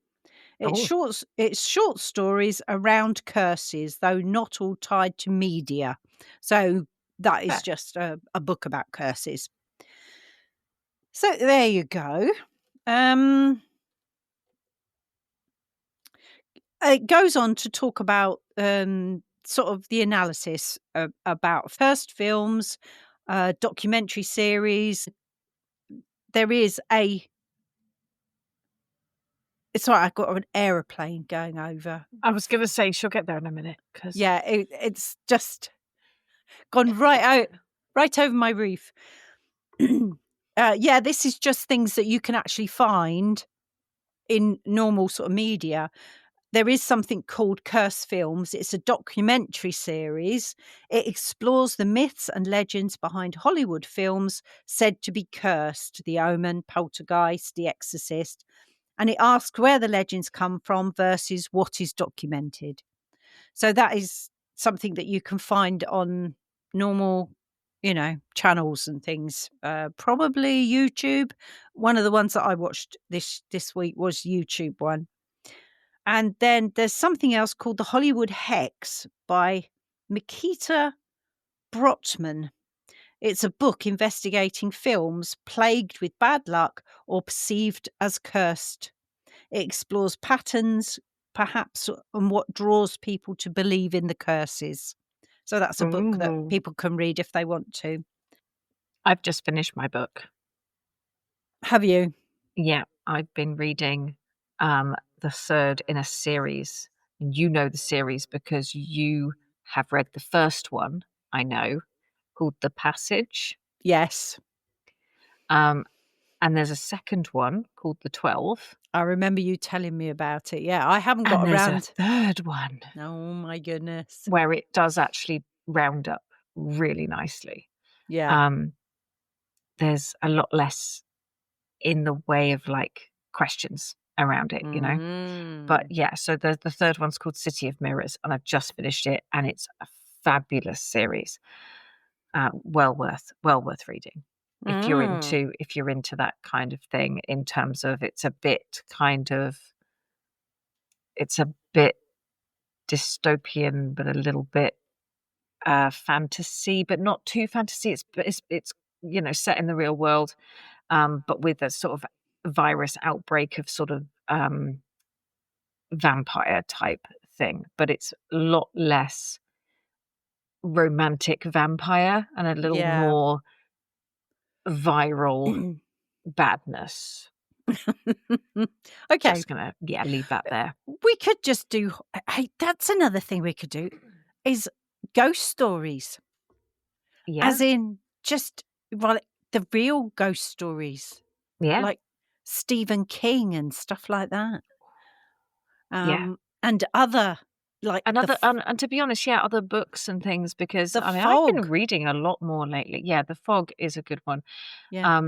It's short stories around curses, though not all tied to media. So that is just a book about curses. So there you go. It goes on to talk about sort of the analysis about first films, documentary series. There is it's all right, I've got an aeroplane going over. I was going to say she'll get there in a minute. Yeah, it's just gone right over my roof. Yeah, this is just things that you can actually find in normal sort of media. There is something called Curse Films. It's a documentary series. It explores the myths and legends behind Hollywood films said to be cursed: The Omen, Poltergeist, The Exorcist. And it asks where the legends come from versus what is documented. So that is something that you can find on normal, channels and things. Probably YouTube. One of the ones that I watched this week was YouTube one. And then there's something else called The Hollywood Hex by Mikita Brotman. It's a book investigating films plagued with bad luck or perceived as cursed. It explores patterns, perhaps, and what draws people to believe in the curses. So that's a book that people can read if they want to. I've just finished my book. Have you? Yeah, I've been reading the third in a series. You know the series because you have read the first one, I know, called The Passage. Yes. And there's a second one called The 12. I remember you telling me about it. Yeah, I haven't got around. There's a third one. Oh my goodness. Where it does actually round up really nicely. Yeah. There's a lot less in the way of like questions around it, But yeah, so the third one's called City of Mirrors, and I've just finished it, and it's a fabulous series. Well worth reading if you're into that kind of thing. In terms of it's a bit dystopian, but a little bit fantasy, but not too fantasy. It's set in the real world, but with a sort of virus outbreak of sort of vampire type thing. But it's a lot less romantic vampire and a little more viral badness. Okay. Just going to, leave that there. We could just do, hey, that's another thing we could do, is ghost stories. Yeah. As in just, the real ghost stories. Yeah. Like Stephen King and stuff like that. Yeah. And other, like and to be honest, other books and things, because The I've been Fog. reading a lot more lately. Yeah, The Fog is a good one. Yeah.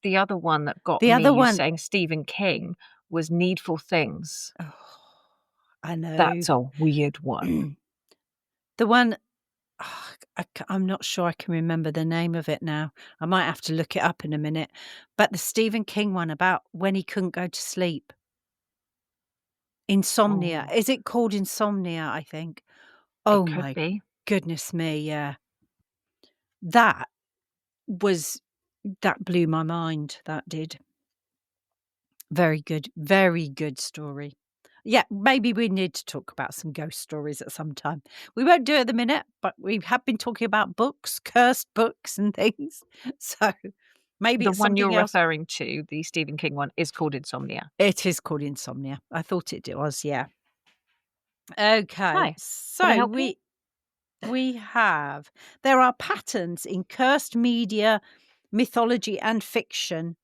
The other one that got The me other one- saying Stephen King was Needful Things. Oh, I know. That's a weird one. The one, I'm not sure I can remember the name of it now. I might have to look it up in a minute. But the Stephen King one about when he couldn't go to sleep. Insomnia. Oh. Is it called Insomnia, I think? It Oh could my be. goodness me, yeah. That blew my mind, that did. Very good story. Yeah, maybe we need to talk about some ghost stories at some time. We won't do it at the minute, but we have been talking about books, cursed books and things. So maybe The it's one you're something else. referring to, the Stephen King one, is called Insomnia. It is called Insomnia. I thought it was, yeah. Okay, Hi. Can I so help you? there are patterns in cursed media, mythology and fiction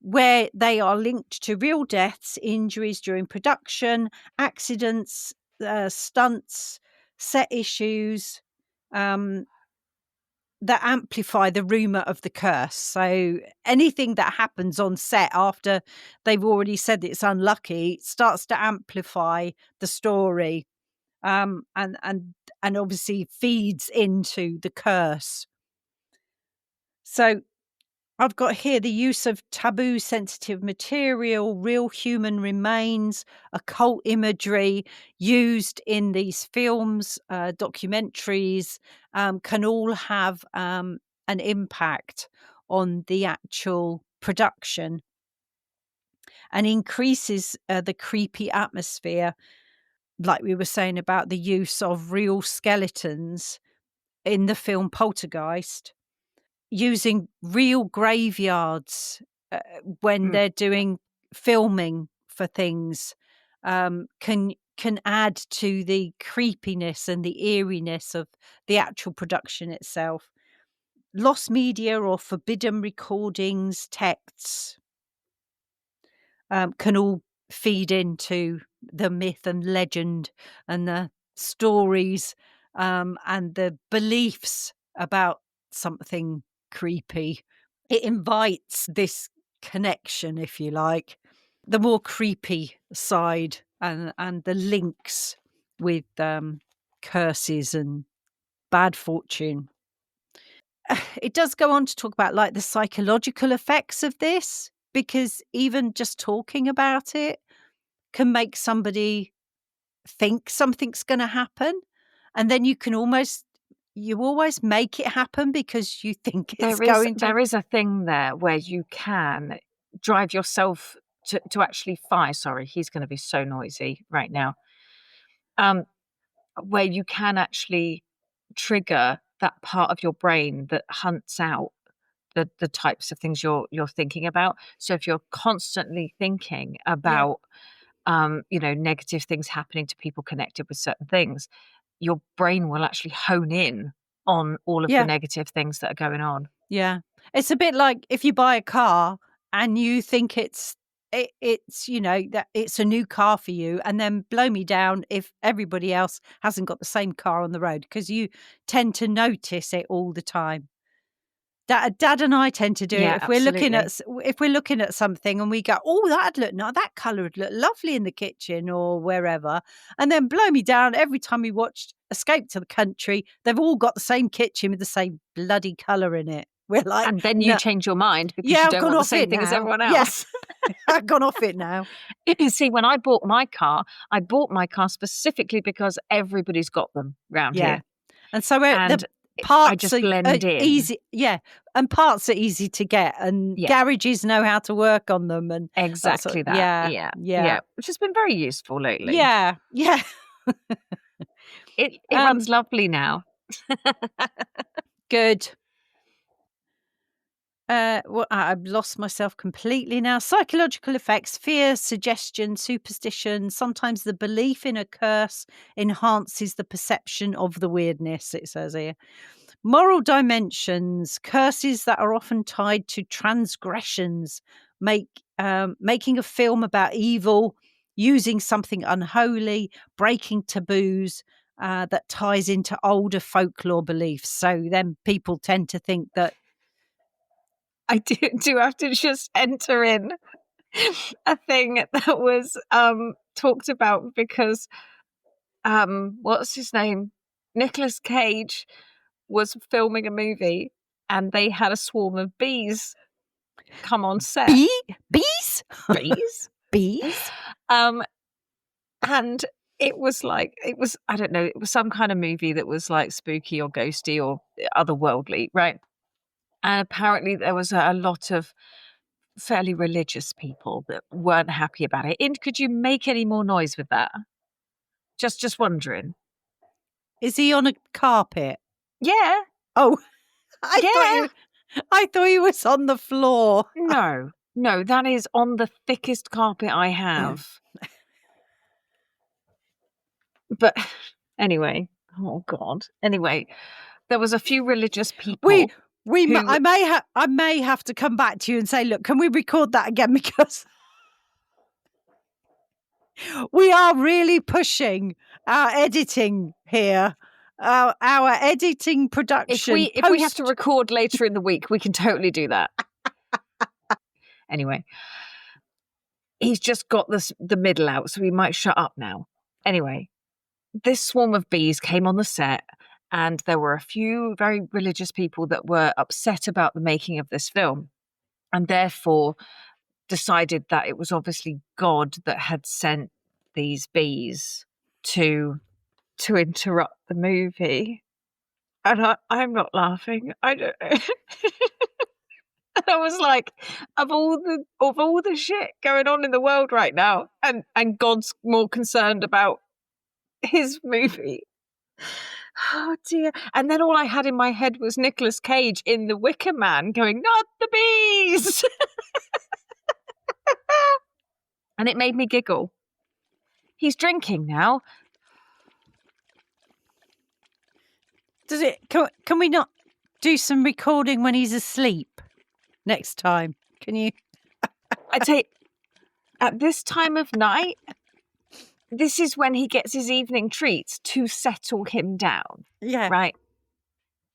where they are linked to real deaths, injuries during production, accidents, stunts, set issues that amplify the rumor of the curse. So anything that happens on set after they've already said it's unlucky starts to amplify the story, and obviously feeds into the curse. So I've got here the use of taboo sensitive material, real human remains, occult imagery used in these films, documentaries, can all have an impact on the actual production and increases the creepy atmosphere. Like we were saying about the use of real skeletons in the film Poltergeist, using real graveyards when they're doing filming for things can add to the creepiness and the eeriness of the actual production itself. Lost media or forbidden recordings, texts can all feed into the myth and legend and the stories and the beliefs about something creepy. It invites this connection, if you like, the more creepy side and the links with curses and bad fortune. It does go on to talk about like the psychological effects of this, because even just talking about it can make somebody think something's going to happen, and then you always make it happen because you think it's going to. There is a thing there where you can drive yourself to actually fire. Sorry, he's going to be so noisy right now. Where you can actually trigger that part of your brain that hunts out the types of things you're thinking about. So if you're constantly thinking about negative things happening to people connected with certain things, your brain will actually hone in on all of the negative things that are going on. Yeah. It's a bit like if you buy a car and you think it's that it's a new car for you, and then blow me down if everybody else hasn't got the same car on the road, because you tend to notice it all the time. Dad and I tend to do it if we're looking at something and we go, oh, that colour would look lovely in the kitchen or wherever, and then blow me down every time we watched Escape to the Country, they've all got the same kitchen with the same bloody colour in it. We're like, and then you change your mind because you I've don't gone want the off same it thing as now. everyone else. Yes, I've gone off it now. You see, when I bought my car specifically because everybody's got them around here. And so the parts I just blend in. Easy, and parts are easy to get, and garages know how to work on them, and exactly that. Yeah, which has been very useful lately. Yeah. It runs lovely now. Good. Well, I've lost myself completely now. Psychological effects, fear, suggestion, superstition. Sometimes the belief in a curse enhances the perception of the weirdness, it says here. Moral dimensions, curses that are often tied to transgressions, making a film about evil, using something unholy, breaking taboos that ties into older folklore beliefs. So then people tend to think that I do have to just enter in a thing that was talked about because what's his name? Nicolas Cage was filming a movie and they had a swarm of bees come on set. bees? Bees? Bees? And it was I don't know, it was some kind of movie that was like spooky or ghosty or otherworldly, right? And apparently there was a lot of fairly religious people that weren't happy about it. And could you make any more noise with that? Just wondering. Is he on a carpet? Yeah. Oh, I thought he was on the floor. No, that is on the thickest carpet I have. But anyway, oh God. Anyway, there was a few religious people. I may have to come back to you and say, look, can we record that again? Because we are really pushing our editing here. Our editing production. If we have to record later in the week, we can totally do that. Anyway, he's just got the middle out, so we might shut up now. Anyway, this swarm of bees came on the set, and there were a few very religious people that were upset about the making of this film, and therefore decided that it was obviously God that had sent these bees to interrupt the movie. And I'm not laughing. I don't know. And I was like, of all the shit going on in the world right now, and God's more concerned about his movie. Oh dear. And then all I had in my head was Nicolas Cage in The Wicker Man going, not the bees. And it made me giggle. He's drinking now. Can we not do some recording when he's asleep next time? Can you? I'd say at this time of night, this is when he gets his evening treats to settle him down. Yeah. Right.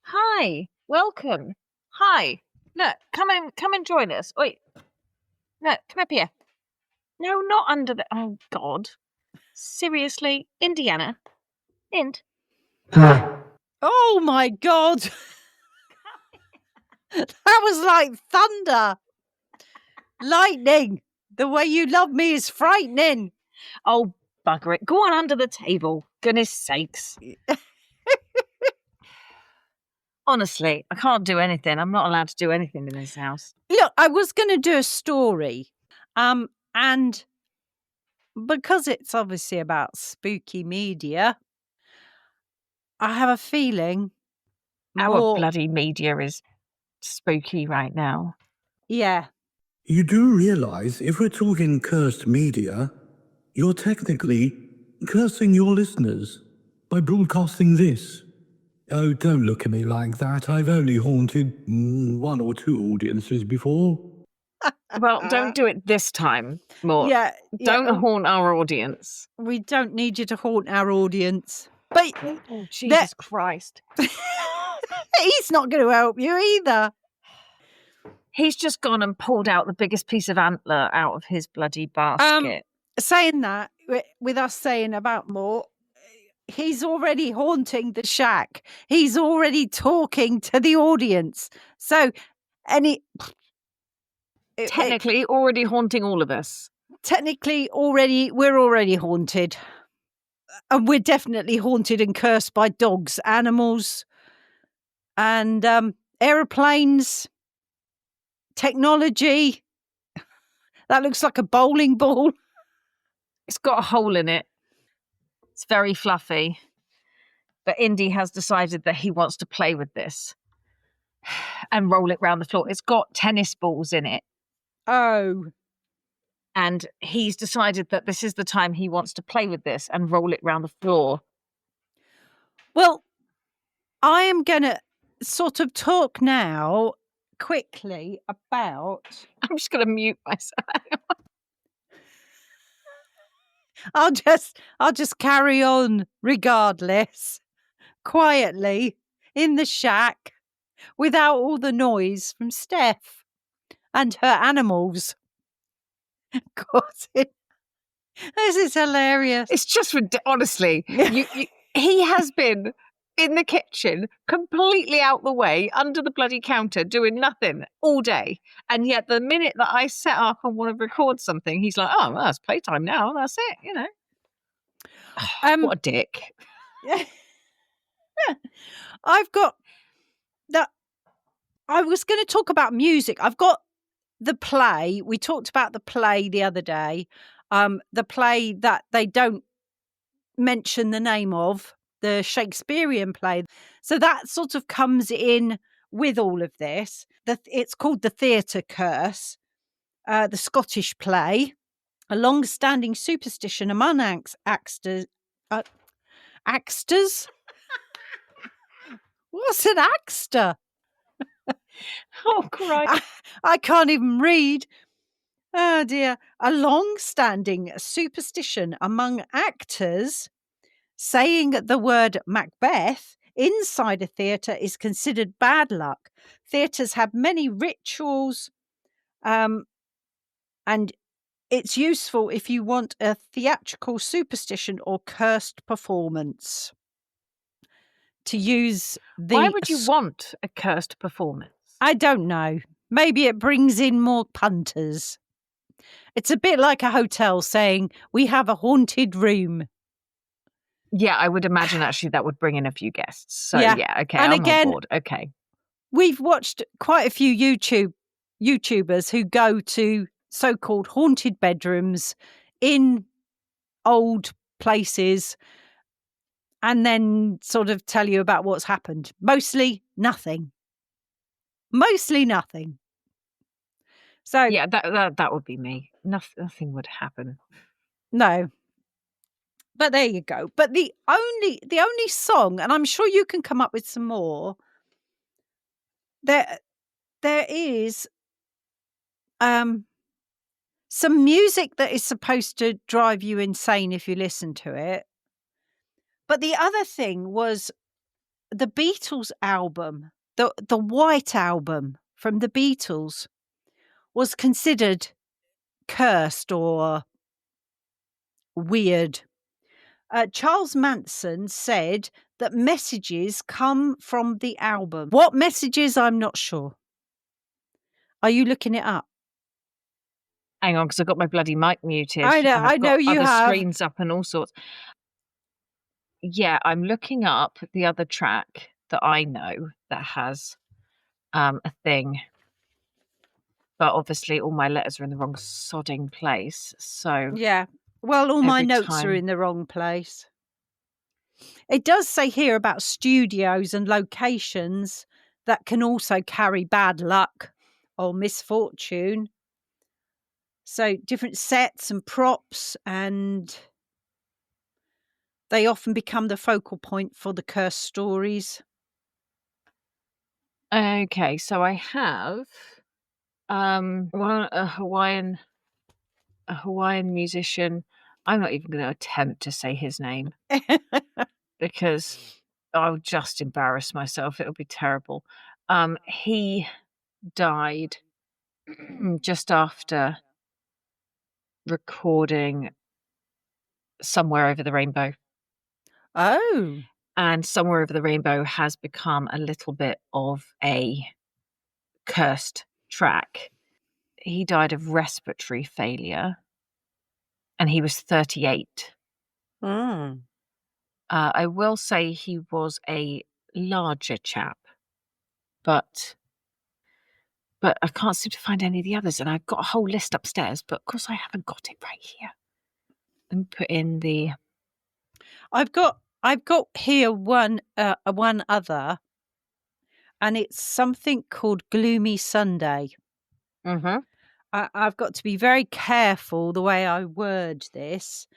Hi. Welcome. Hi. Look, come and join us. Oi. Look, come up here. No, not under the... Oh, God. Seriously? Indiana? Ind? Oh, my God. That was like thunder. Lightning. The way you love me is frightening. Oh, bugger it. Go on under the table. Goodness sakes. Honestly, I can't do anything. I'm not allowed to do anything in this house. Look, I was going to do a story. And because it's obviously about spooky media, I have a feeling Our bloody media is spooky right now. Yeah. You do realise if we're talking cursed media, you're technically cursing your listeners by broadcasting this. Oh, don't look at me like that. I've only haunted 1 or 2 audiences before. Well, don't do it this time, Mort. Yeah. Don't haunt our audience. We don't need you to haunt our audience. But oh, Jesus Christ. He's not going to help you either. He's just gone and pulled out the biggest piece of antler out of his bloody basket. Saying that, with us saying about Mort, he's already haunting the shack. He's already talking to the audience. So, technically already haunting all of us. Technically we're already haunted. And we're definitely haunted and cursed by dogs, animals, and aeroplanes, technology. That looks like a bowling ball. It's got a hole in it. It's very fluffy. But Indy has decided that he wants to play with this. and roll it round the floor. It's got tennis balls in it. Oh. And he's decided that this is the time he wants to play with this and roll it round the floor. Well, I am going to sort of talk now quickly about... I'm just going to mute myself. I'll just carry on regardless, quietly in the shack without all the noise from Steph and her animals. This is hilarious. It's just honestly, he has been in the kitchen, completely out the way, under the bloody counter, doing nothing all day. And yet the minute that I set up and want to record something, he's like, oh, well, it's playtime now. That's it, you know. What a dick. I've got that. I was going to talk about music. I've got the play. We talked about the play the other day. The play that they don't mention the name of, the Shakespearean play. So that sort of comes in with all of this. It's called The Theatre Curse, the Scottish play, a long-standing superstition among actors. Axters? What's an axter? Oh, Christ. I can't even read. Oh, dear. A long-standing superstition among actors saying the word Macbeth inside a theatre is considered bad luck. Theatres have many rituals, and it's useful if you want a theatrical superstition or cursed performance. To use the... Why would you want a cursed performance? I don't know. Maybe it brings in more punters. It's a bit like a hotel saying, we have a haunted room. Yeah, I would imagine actually that would bring in a few guests. So yeah okay, and I'm again, on board. Okay. We've watched quite a few YouTubers who go to so-called haunted bedrooms in old places and then sort of tell you about what's happened. Mostly nothing. So yeah, that would be me. Nothing would happen. No. But there you go. But the only song, and I'm sure you can come up with some more, there is some music that is supposed to drive you insane if you listen to it. But the other thing was the Beatles album, the White Album from the Beatles, was considered cursed or weird. Charles Manson said that messages come from the album. What messages? I'm not sure. Are you looking it up? Hang on, because I've got my bloody mic muted. I know, and I've got you other have. Screens up and all sorts. Yeah, I'm looking up the other track that I know that has a thing. But obviously all my letters are in the wrong sodding place. So yeah. Well, all my notes are in the wrong place. It does say here about studios and locations that can also carry bad luck or misfortune. So different sets and props, and they often become the focal point for the cursed stories. Okay, so I have a Hawaiian musician. I'm not even going to attempt to say his name because I'll just embarrass myself. It'll be terrible. He died just after recording Somewhere Over the Rainbow. Oh. And Somewhere Over the Rainbow has become a little bit of a cursed track. He died of respiratory failure and he was 38. I will say he was a larger chap, but I can't seem to find any of the others, and I've got a whole list upstairs, but of course I haven't got it right here. And put in the... I've got here one other, and it's something called Gloomy Sunday. Mm-hmm. I've got to be very careful the way I word this,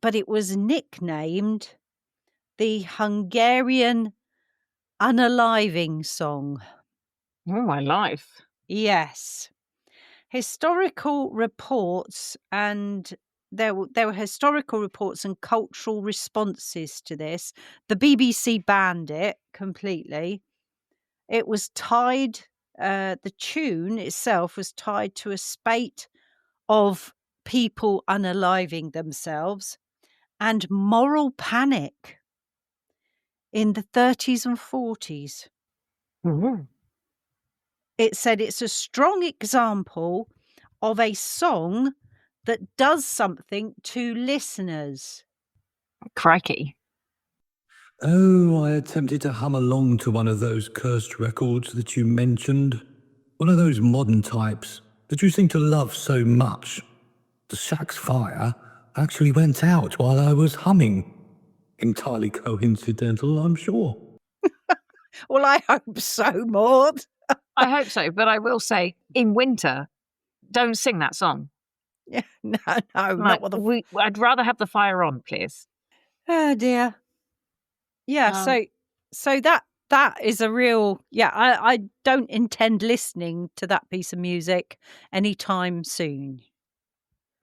but it was nicknamed the Hungarian unaliving song. Oh, my life. Yes. Historical reports, and there were historical reports and cultural responses to this. The BBC banned it completely. It was tied, the tune itself was tied to a spate of people unaliving themselves and moral panic in the 30s and 40s. Mm-hmm. It said it's a strong example of a song that does something to listeners. Crikey. Oh, I attempted to hum along to one of those cursed records that you mentioned. One of those modern types that you seem to love so much. The shack's fire actually went out while I was humming. Entirely coincidental, I'm sure. Well, I hope so, Maud. I hope so, but I will say, in winter, don't sing that song. Yeah, no, not what the... I'd rather have the fire on, please. Oh, dear. Yeah, so that is a real... Yeah, I don't intend listening to that piece of music anytime soon.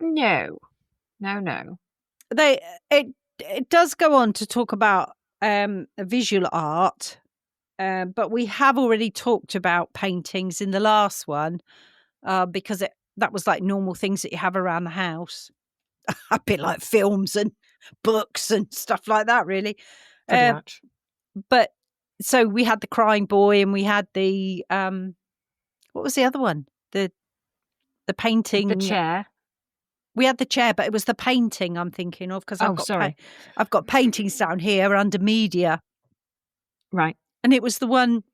No. It does go on to talk about visual art, but we have already talked about paintings in the last one, because that was like normal things that you have around the house, a bit like films and books and stuff like that, really. Pretty much. But so we had the crying boy, and we had the what was the other one? The painting, The chair. We had the chair, but it was the painting I'm thinking of, because I've got paintings down here under media. Right. And it was the one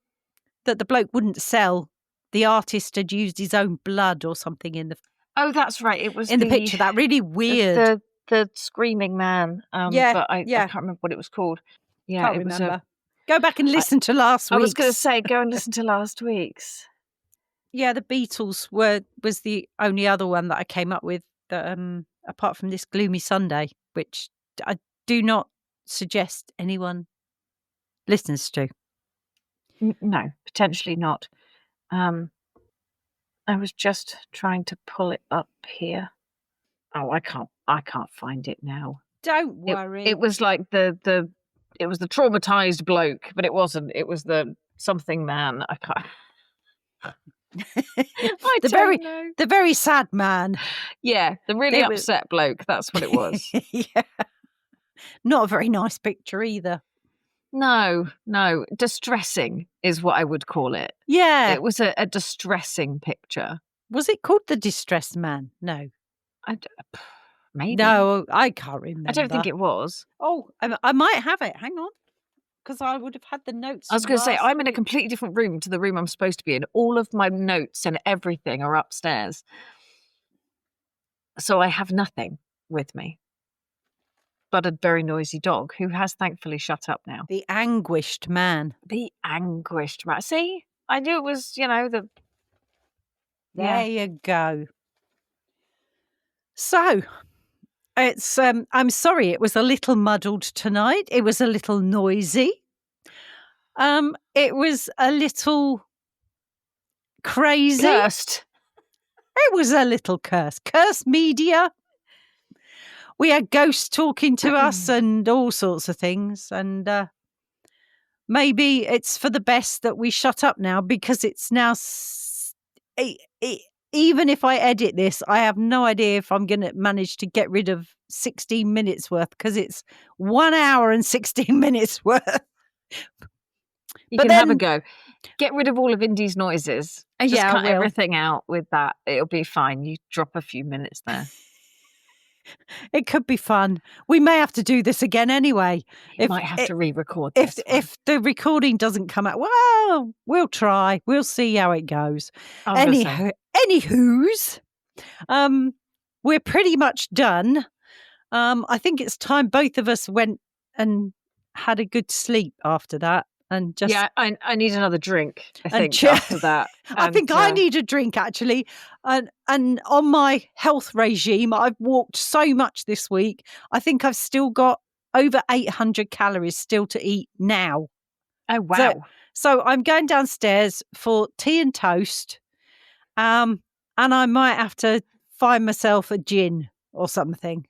that the bloke wouldn't sell. The artist had used his own blood or something in the... Oh, that's right. It was in the picture. That really weird. The screaming man. Yeah, but I yeah. can't remember what it was called. Yeah, Can't remember. Go back and listen to last week's. I was going to say, go and listen to last week's. Yeah, the Beatles was the only other one that I came up with, that, apart from this Gloomy Sunday, which I do not suggest anyone listens to. No, potentially not. I was just trying to pull it up here. Oh, I can't find it now. Don't worry. It was like it was the traumatized bloke, but it wasn't. It was the something man. I can't. The very sad man. Yeah, the really upset bloke. That's what it was. Yeah. Not a very nice picture either. No. Distressing is what I would call it. Yeah. It was a distressing picture. Was it called The Distressed Man? No. Maybe. No, I can't remember. I don't think it was. Oh, I might have it. Hang on. Because I would have had the notes. I was going to say, I'm in a completely different room to the room I'm supposed to be in. All of my notes and everything are upstairs. So I have nothing with me but a very noisy dog who has thankfully shut up now. The anguished man. The anguished man. See? I knew it was, the... There you go. So, it's I'm sorry it was a little muddled tonight. It was a little noisy. It was a little crazy. Cursed. It was a little cursed. Cursed media. We had ghosts talking to us and all sorts of things. And maybe it's for the best that we shut up now, because it's now... even if I edit this, I have no idea if I'm going to manage to get rid of 16 minutes worth, because it's 1 hour and 16 minutes worth. You can have a go. Get rid of all of Indy's noises. Just cut everything out with that. It'll be fine. You drop a few minutes there. It could be fun. We may have to do this again anyway. Might have to re-record this if the recording doesn't come out. Well, we'll try. We'll see how it goes. Anywho's, we're pretty much done. I think it's time both of us went and had a good sleep after that. and just I need another drink, I And think, after that. I think I need a drink actually. And on my health regime, I've walked so much this week. I think I've still got over 800 calories still to eat now. Oh, wow. So I'm going downstairs for tea and toast. And I might have to find myself a gin or something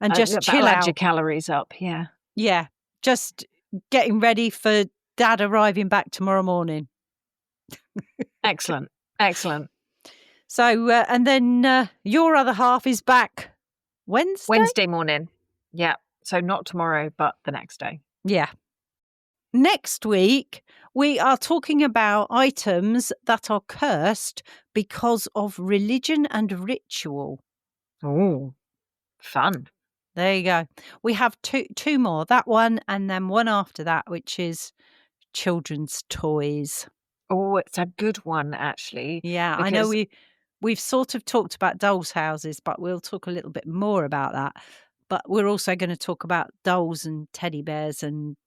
and just chill add out. your calories up, yeah. Yeah, just getting ready for Dad arriving back tomorrow morning. Excellent. So, and then your other half is back Wednesday? Wednesday morning. Yeah. So not tomorrow, but the next day. Yeah. Next week, we are talking about items that are cursed because of religion and ritual. Oh, fun. There you go. We have two more, that one and then one after that, which is children's toys. Oh, it's a good one, actually. Yeah, I know we've sort of talked about dolls' houses, but we'll talk a little bit more about that. But we're also going to talk about dolls and teddy bears and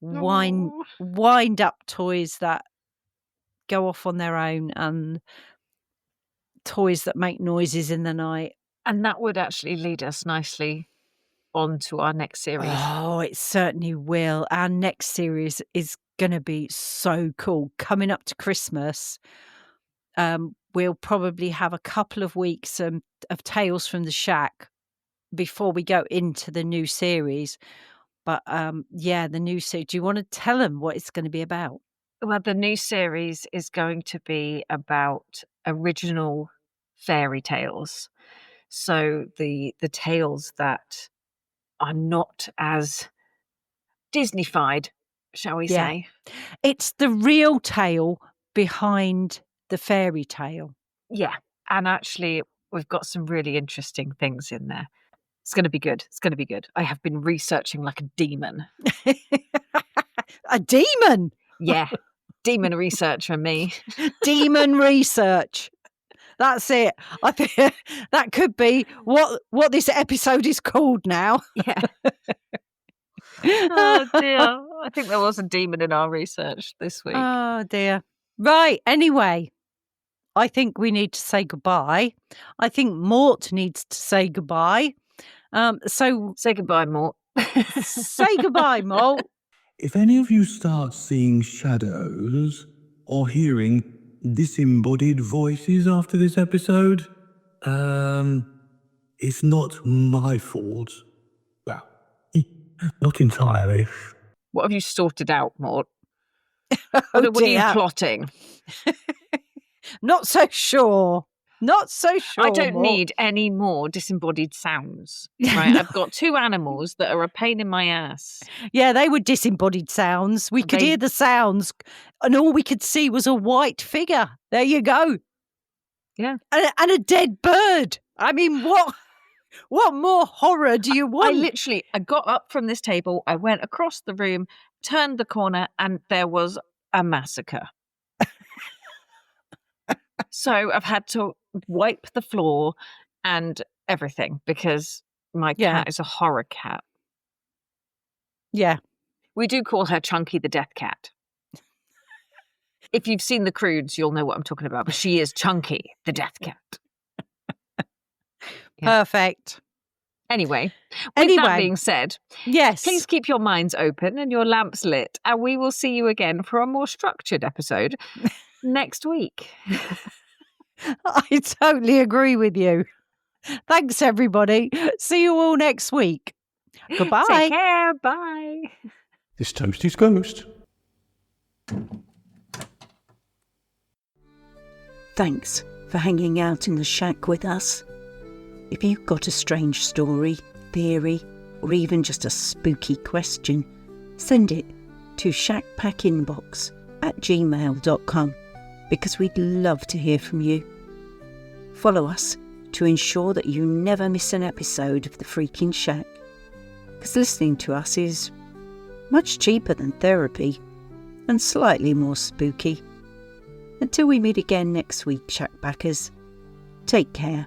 wind up toys that go off on their own and toys that make noises in the night. And that would actually lead us nicely on to our next series. Oh, it certainly will. Our next series is going to be so cool. Coming up to Christmas, we'll probably have a couple of weeks of Tales from the Shack before we go into the new series. But the new series, do you want to tell them what it's going to be about? Well, the new series is going to be about original fairy tales. So the tales that are not as Disney-fied, shall we say. It's the real tale behind the fairy tale. Yeah. And actually, we've got some really interesting things in there. It's going to be good. I have been researching like a demon. A demon? Yeah. Demon researcher, me. Demon research. That's it. I think that could be what this episode is called now. Yeah. Oh dear. I think there was a demon in our research this week. Oh dear. Right. Anyway, I think we need to say goodbye. I think Mort needs to say goodbye. So say goodbye, Mort. Say goodbye, Mort. If any of you start seeing shadows or hearing disembodied voices after this episode, it's not my fault. Well, not entirely. What have you sorted out, Mort? What are you plotting? Not so sure. I don't Mort. need any more disembodied sounds. Right? I've got two animals that are a pain in my ass. Yeah, they were disembodied sounds. We could hear the sounds, and all we could see was a white figure. There you go. Yeah. And a dead bird. I mean, what more horror do you want? I got up from this table, I went across the room, turned the corner, and there was a massacre. So I've had to wipe the floor and everything because my cat is a horror cat. Yeah. We do call her Chunky the Death Cat. If you've seen The Croods, you'll know what I'm talking about, but she is Chunky the Death Cat. Perfect. Anyway, with that being said, yes, please keep your minds open and your lamps lit, and we will see you again for a more structured episode next week. I totally agree with you. Thanks, everybody. See you all next week. Goodbye. Take care. Bye. This toast is ghost. Thanks for hanging out in the shack with us. If you've got a strange story, theory, or even just a spooky question, send it to shackpackinbox@gmail.com because we'd love to hear from you. Follow us to ensure that you never miss an episode of the Freakin Shack, because listening to us is much cheaper than therapy and slightly more spooky. Until we meet again next week, Shackpackers, take care.